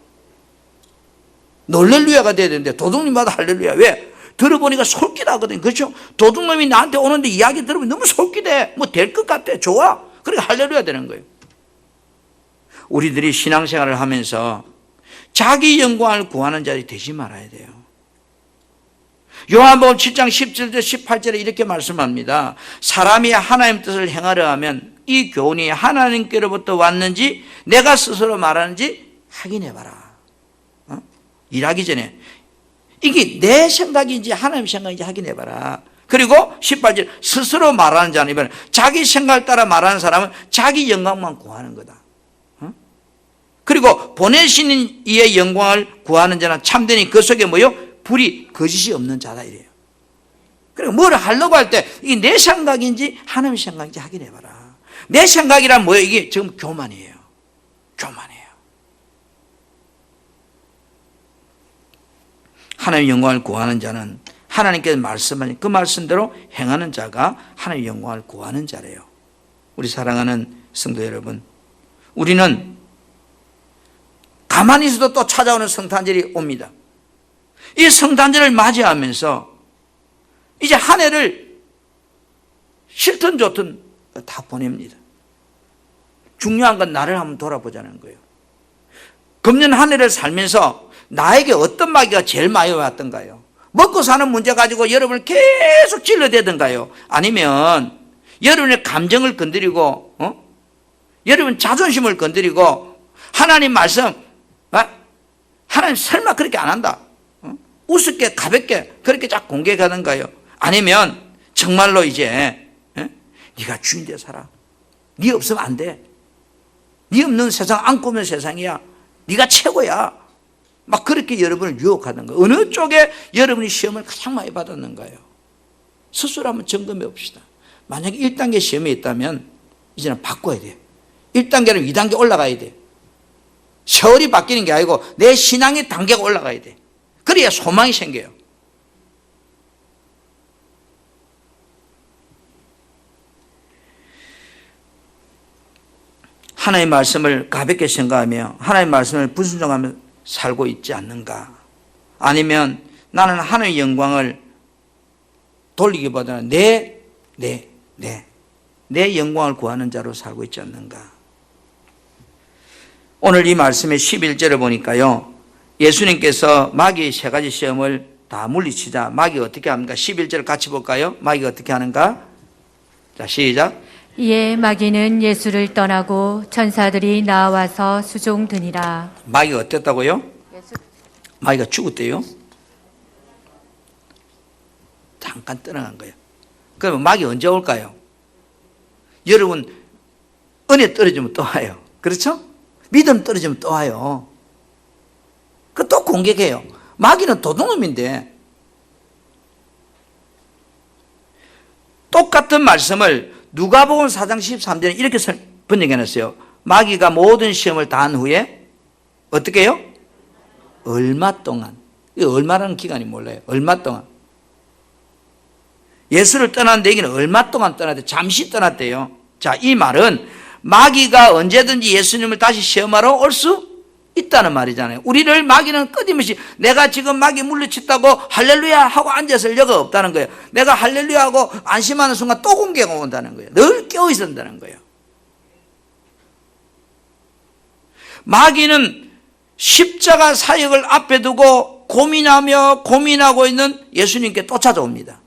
놀렐루야가 돼야 되는데 도둑님이 와도 할렐루야. 왜? 들어보니까 솔깃하거든. 그렇죠? 도둑놈이 나한테 오는데 이야기 들으면 너무 솔깃해. 뭐 될 것 같아. 좋아. 그러니까 할렐루야 되는 거예요. 우리들이 신앙생활을 하면서 자기 영광을 구하는 자들이 되지 말아야 돼요. 요한복음 7장 17절 18절에 이렇게 말씀합니다. 사람이 하나님 뜻을 행하려 하면 이 교훈이 하나님께로부터 왔는지 내가 스스로 말하는지 확인해봐라. 일하기 전에 이게 내 생각인지 하나님 생각인지 확인해봐라. 그리고 18절 스스로 말하는 자는 자기 생각을 따라 말하는 사람은 자기 영광만 구하는 거다. 그리고 보내시는 이의 영광을 구하는 자는 참되니 그 속에 뭐요? 불이 거짓이 없는 자다 이래요. 그리고 뭘 하려고 할 때 이게 내 생각인지 하나님 생각인지 확인해봐라. 내 생각이란 뭐예요? 이게 지금 교만이에요. 교만이에요. 하나님의 영광을 구하는 자는 하나님께서 말씀하신 그 말씀대로 행하는 자가 하나님의 영광을 구하는 자래요. 우리 사랑하는 성도 여러분, 우리는 가만히 있어도 또 찾아오는 성탄절이 옵니다. 이 성탄절을 맞이하면서 이제 한 해를 싫든 좋든 다 보냅니다. 중요한 건 나를 한번 돌아보자는 거예요. 금년 한 해를 살면서 나에게 어떤 마귀가 제일 많이 왔던가요? 먹고 사는 문제 가지고 여러분을 계속 찔러대던가요? 아니면 여러분의 감정을 건드리고 여러분 자존심을 건드리고 하나님 말씀 하나님 설마 그렇게 안 한다, 우습게 가볍게 그렇게 쫙 공격하던가요? 아니면 정말로 이제 네가 주인 돼 살아, 네 없으면 안 돼, 네 없는 세상 안 꾸면 세상이야, 네가 최고야, 막 그렇게 여러분을 유혹하는 거예요. 어느 쪽에 여러분이 시험을 가장 많이 받았는가요? 스스로 한번 점검해 봅시다. 만약에 1단계 시험에 있다면 이제는 바꿔야 돼요. 1단계는 2단계 올라가야 돼요. 세월이 바뀌는 게 아니고 내 신앙의 단계가 올라가야 돼. 그래야 소망이 생겨요. 하나님의 말씀을 가볍게 생각하며 하나님의 말씀을 불순종하며 살고 있지 않는가? 아니면 나는 하나님의 영광을 돌리기보다는 내 영광을 구하는 자로 살고 있지 않는가? 오늘 이 말씀의 11절을 보니까요, 예수님께서 마귀의 세 가지 시험을 다 물리치자 마귀가 어떻게 합니까? 11절 같이 볼까요? 마귀가 어떻게 하는가? 자, 시작. 이에 마귀는 예수를 떠나고 천사들이 나와서 수종드니라. 마귀가 어땠다고요? 마귀가 죽었대요. 잠깐 떠나간 거예요. 그러면 마귀 언제 올까요? 여러분 은혜 떨어지면 또 와요. 그렇죠? 믿음 떨어지면 또 와요. 그 또 공격해요. 마귀는 도둑놈인데 똑같은 말씀을 누가복음 4장 13절에 이렇게 번역해놨어요. 마귀가 모든 시험을 다 한 후에 어떻게 해요? 얼마 동안. 이 얼마라는 기간이 몰라요. 얼마 동안. 예수를 떠난 얘기는 얼마 동안 떠났대요. 잠시 떠났대요. 자, 이 말은 마귀가 언제든지 예수님을 다시 시험하러 올 수 있다는 말이잖아요. 우리를 마귀는 끊임없이 내가 지금 마귀 물리쳤다고 할렐루야 하고 앉았을 여가 없다는 거예요. 내가 할렐루야 하고 안심하는 순간 또 공개가 온다는 거예요. 늘 깨어 있었다는 거예요. 마귀는 십자가 사역을 앞에 두고 고민하고 있는 예수님께 또 찾아옵니다.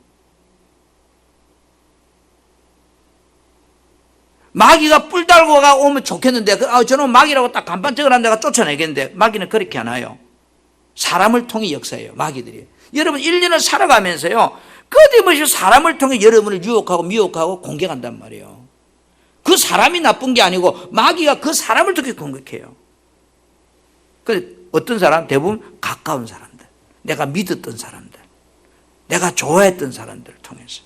마귀가 뿔 달고 오면 좋겠는데 저는 마귀라고 딱 간판 적어놔 내가 쫓아내겠는데 마귀는 그렇게 안 와요. 사람을 통해 역사해요. 마귀들이. 여러분 1년을 살아가면서요, 끊임없이 사람을 통해 여러분을 유혹하고 미혹하고 공격한단 말이에요. 그 사람이 나쁜 게 아니고 마귀가 그 사람을 그렇게 공격해요. 그 어떤 사람? 대부분 가까운 사람들, 내가 믿었던 사람들, 내가 좋아했던 사람들을 통해서.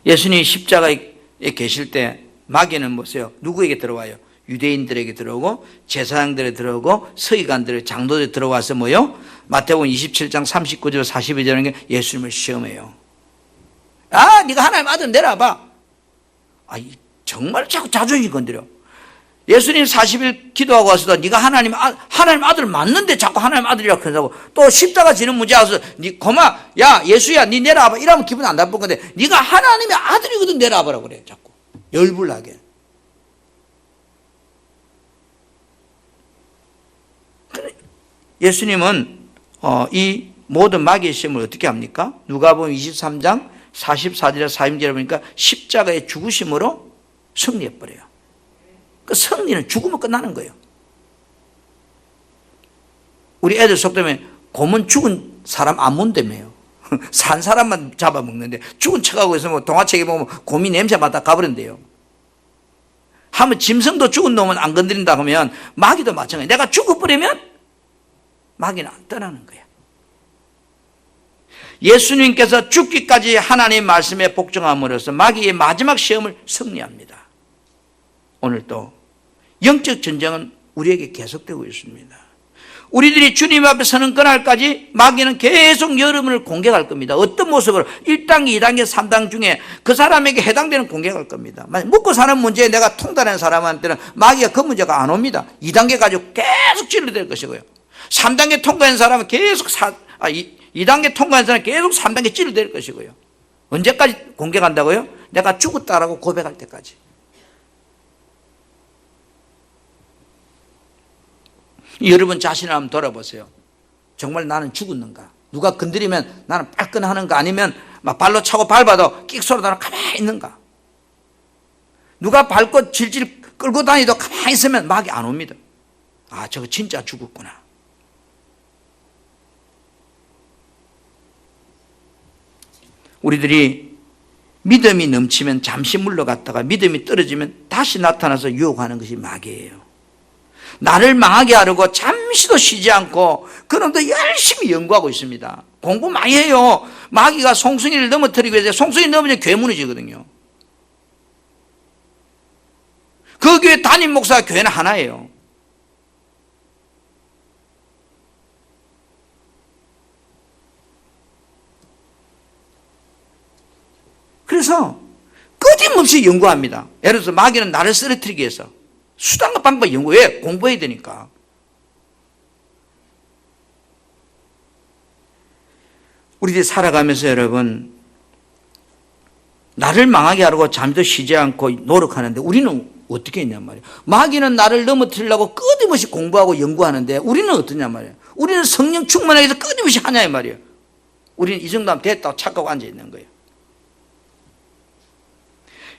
예수님이 십자가에 계실 때 마귀는 보세요. 누구에게 들어와요? 유대인들에게 들어오고 제사장들에 들어오고 서기관들, 장로들에 들어와서 뭐요? 마태복음 27장 39절 42절에 예수님을 시험해요. 아, 네가 하나님 아들 내려와봐. 아, 정말 자꾸 자존심 건드려. 예수님 40일 기도하고 와서도 네가 하나님 아들 맞는데 자꾸 하나님 아들이라고 한다고. 또 십자가 지는 문제 와서 네 고마, 야 예수야 네 내려와봐. 이러면 기분 안 나쁜 건데 네가 하나님의 아들이거든 내려와보라고 그래. 자꾸 열불나게. 예수님은 이 모든 마귀의 시험을 어떻게 합니까? 누가복음 23장 44절에 40절에 보니까 십자가의 죽으심으로 승리해버려요. 그 승리는 죽으면 끝나는 거예요. 우리 애들 속되면 곰은 죽은 사람 안 문대매요. 산 사람만 잡아먹는데 죽은 척하고 있으면 동화책에 보면 곰이 냄새 맡아 가버린대요. 하면 짐승도 죽은 놈은 안 건드린다 하면 마귀도 마찬가지예요. 내가 죽어버리면 마귀는 안 떠나는 거야. 예수님께서 죽기까지 하나님의 말씀에 복종함으로써 마귀의 마지막 시험을 승리합니다. 오늘 또 영적 전쟁은 우리에게 계속되고 있습니다. 우리들이 주님 앞에 서는 그날까지 마귀는 계속 여러분을 공격할 겁니다. 어떤 모습으로? 1단계, 2단계, 3단계 중에 그 사람에게 해당되는 공격할 겁니다. 먹고 사는 문제에 내가 통달하는 사람한테는 마귀가 그 문제가 안 옵니다. 2단계 가지고 계속 진료될 것이고요. 3단계 통과한 사람은 계속 2단계 통과한 사람은 계속 3단계 진료될 것이고요. 언제까지 공격한다고요? 내가 죽었다라고 고백할 때까지. 여러분 자신을 한번 돌아보세요. 정말 나는 죽었는가? 누가 건드리면 나는 빨끈하는가? 아니면 막 발로 차고 밟아도 끽소리 나는 가만히 있는가? 누가 밟고 질질 끌고 다니도 가만히 있으면 마귀 안 옵니다. 아, 저거 진짜 죽었구나. 우리들이 믿음이 넘치면 잠시 물러갔다가 믿음이 떨어지면 다시 나타나서 유혹하는 것이 마귀예요. 나를 망하게 하려고 잠시도 쉬지 않고 그놈도 열심히 연구하고 있습니다. 공부 많이 해요. 마귀가 송승이를 넘어뜨리기 위해서 송승이 넘어지면 교회 무너지거든요. 그 교회 담임 목사가 교회는 하나예요. 그래서 끊임없이 연구합니다. 예를 들어서 마귀는 나를 쓰러뜨리기 위해서 수단과 방법 연구해. 공부해야 되니까. 우리들이 살아가면서 여러분 나를 망하게 하려고 잠도 쉬지 않고 노력하는데 우리는 어떻게 했냔 말이에요. 마귀는 나를 넘어뜨리려고 끊임없이 공부하고 연구하는데 우리는 어떠냐 말이에요. 우리는 성령 충만하기 위해서 끊임없이 하냐 말이에요. 우리는 이 정도 하면 됐다고 착각하고 앉아있는 거예요.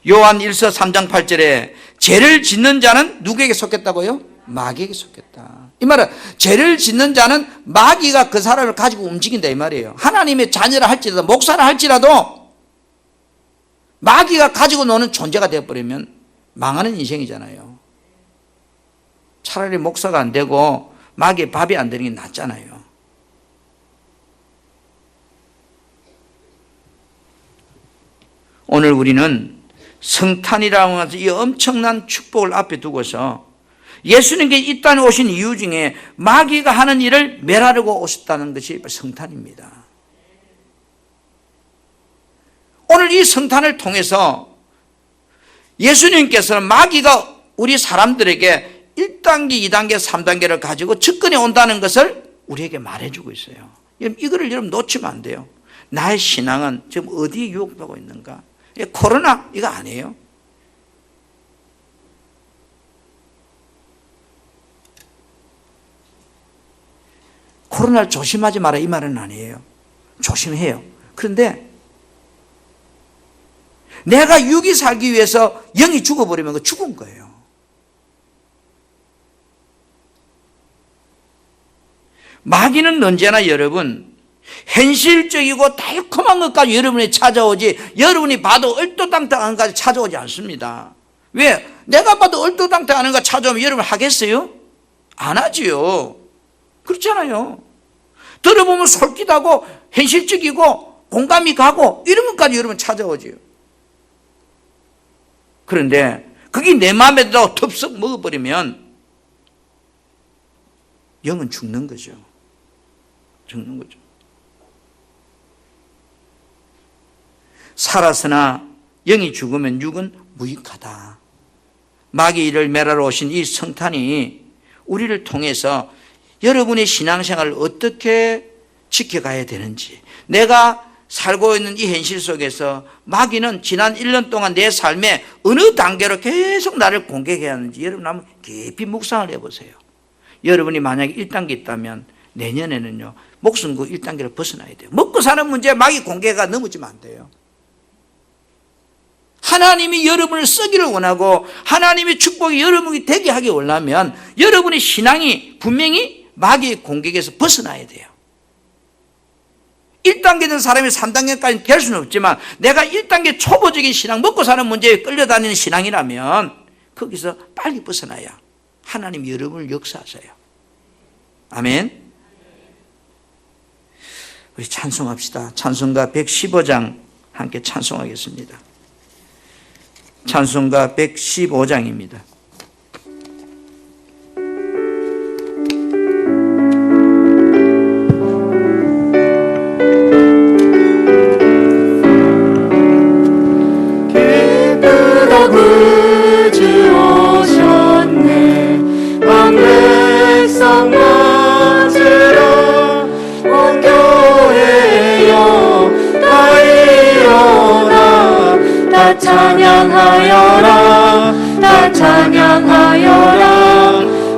요한 1서 3장 8절에 죄를 짓는 자는 누구에게 속했다고요? 마귀에게 속했다. 이 말은 죄를 짓는 자는 마귀가 그 사람을 가지고 움직인다 이 말이에요. 하나님의 자녀라 할지라도 목사라 할지라도 마귀가 가지고 노는 존재가 되어버리면 망하는 인생이잖아요. 차라리 목사가 안 되고 마귀의 밥이 안 되는 게 낫잖아요. 오늘 우리는 성탄이라고 해서 이 엄청난 축복을 앞에 두고서 예수님께 이 땅에 오신 이유 중에 마귀가 하는 일을 멸하려고 오셨다는 것이 성탄입니다. 오늘 이 성탄을 통해서 예수님께서는 마귀가 우리 사람들에게 1단계, 2단계, 3단계를 가지고 접근해 온다는 것을 우리에게 말해주고 있어요. 이거를 여러분 놓치면 안 돼요. 나의 신앙은 지금 어디에 유혹되고 있는가? 코로나 이거 아니에요. 코로나를 조심하지 마라 이 말은 아니에요. 조심해요. 그런데 내가 육이 살기 위해서 영이 죽어버리면 그 죽은 거예요. 마귀는 언제나 여러분 현실적이고 달콤한 것까지 여러분이 찾아오지, 여러분이 봐도 얼토당토한 것까지 찾아오지 않습니다. 왜? 내가 봐도 얼토당토하는 거 찾아오면 여러분 하겠어요? 안 하지요. 그렇잖아요. 들어보면 솔깃하고 현실적이고 공감이 가고 이런 것까지 여러분 찾아오지요. 그런데 그게 내 마음에 들어 덥석 먹어버리면 영은 죽는 거죠. 죽는 거죠. 살았으나 영이 죽으면 육은 무익하다. 마귀를 멸하러 오신 이 성탄이 우리를 통해서 여러분의 신앙생활을 어떻게 지켜가야 되는지, 내가 살고 있는 이 현실 속에서 마귀는 지난 1년 동안 내 삶에 어느 단계로 계속 나를 공격해야 하는지 여러분 한번 깊이 묵상을 해보세요. 여러분이 만약에 1단계 있다면 내년에는요, 목숨 그 1단계를 벗어나야 돼요. 먹고 사는 문제에 마귀 공격가 넘어지면 안 돼요. 하나님이 여러분을 쓰기를 원하고 하나님의 축복이 여러분이 되게 하기 원하면 여러분의 신앙이 분명히 마귀의 공격에서 벗어나야 돼요. 1단계 된 사람이 3단계까지 될 수는 없지만 내가 1단계 초보적인 신앙, 먹고 사는 문제에 끌려다니는 신앙이라면 거기서 빨리 벗어나야 하나님 여러분을 역사하셔요. 아멘. 우리 찬송합시다. 찬송가 115장 함께 찬송하겠습니다. 찬송가 115장입니다. 기쁘다 구주 오셨네. 온 백성 맞으러 온 교회여 다 일어나 다 찬양하여라. 다 찬양하여라.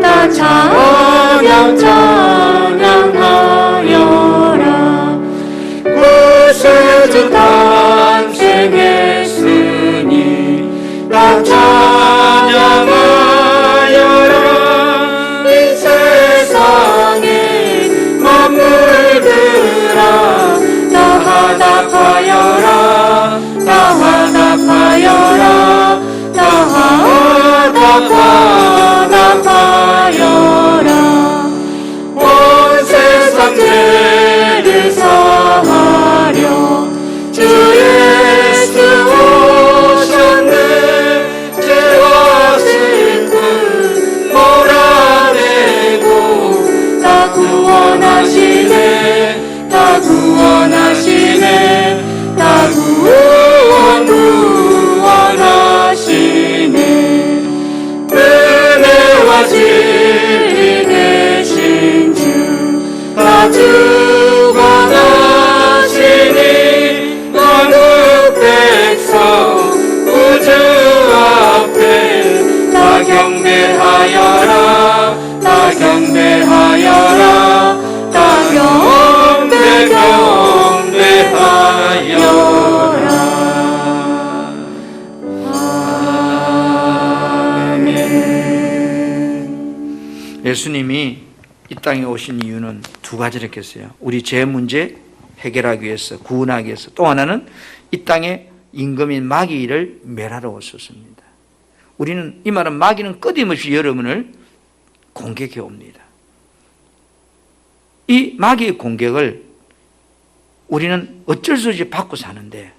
다 찬양하여라. 구세주 탄생했으니 다 찬양하여라. 이 세상에 만물들아 다 화답하여라. 다 화답하여라. 다 화답하여라. 온 세상 죄를 사하려 주 예수 오셨네. 죄와 슬픔 몰아내고 다 구원하시네. 다 구원하시네. 다 구원하시네. 은혜와 진리 되신 주 다 주관하시니 만국 백성 우주 앞에 다 경배하여라. 다 경배하여라. 다 경배하여라. 예수님이 이 땅에 오신 이유는 두 가지를 했어요. 우리 죄 문제 해결하기 위해서, 구원하기 위해서. 또 하나는 이 땅에 임금인 마귀를 멸하러 오셨습니다. 우리는, 이 말은 마귀는 끊임없이 여러분을 공격해 옵니다. 이 마귀의 공격을 우리는 어쩔 수 없이 받고 사는데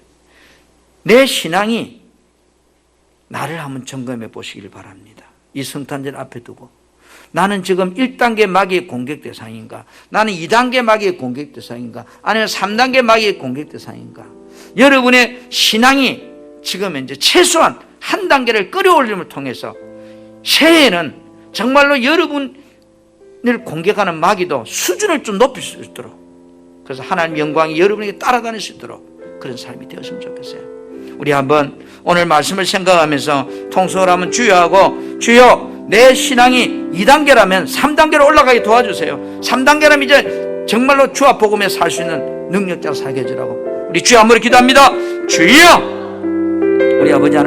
내 신앙이 나를 한번 점검해 보시길 바랍니다. 이 성탄절 앞에 두고 나는 지금 1단계 마귀의 공격 대상인가? 나는 2단계 마귀의 공격 대상인가? 아니면 3단계 마귀의 공격 대상인가? 여러분의 신앙이 지금 현재 최소한 한 단계를 끌어올림을 통해서 새해에는 정말로 여러분을 공격하는 마귀도 수준을 좀 높일 수 있도록, 그래서 하나님 영광이 여러분에게 따라다닐 수 있도록 그런 삶이 되었으면 좋겠어요. 우리 한번 오늘 말씀을 생각하면서 통성을 한번 주여하고, 주여 내 신앙이 2단계라면 3단계로 올라가게 도와주세요. 3단계라면 이제 정말로 주 앞 복음에 살 수 있는 능력자로 살게 해주라고 우리 주여 한번 기도합니다. 주여, 우리 아버지 하나님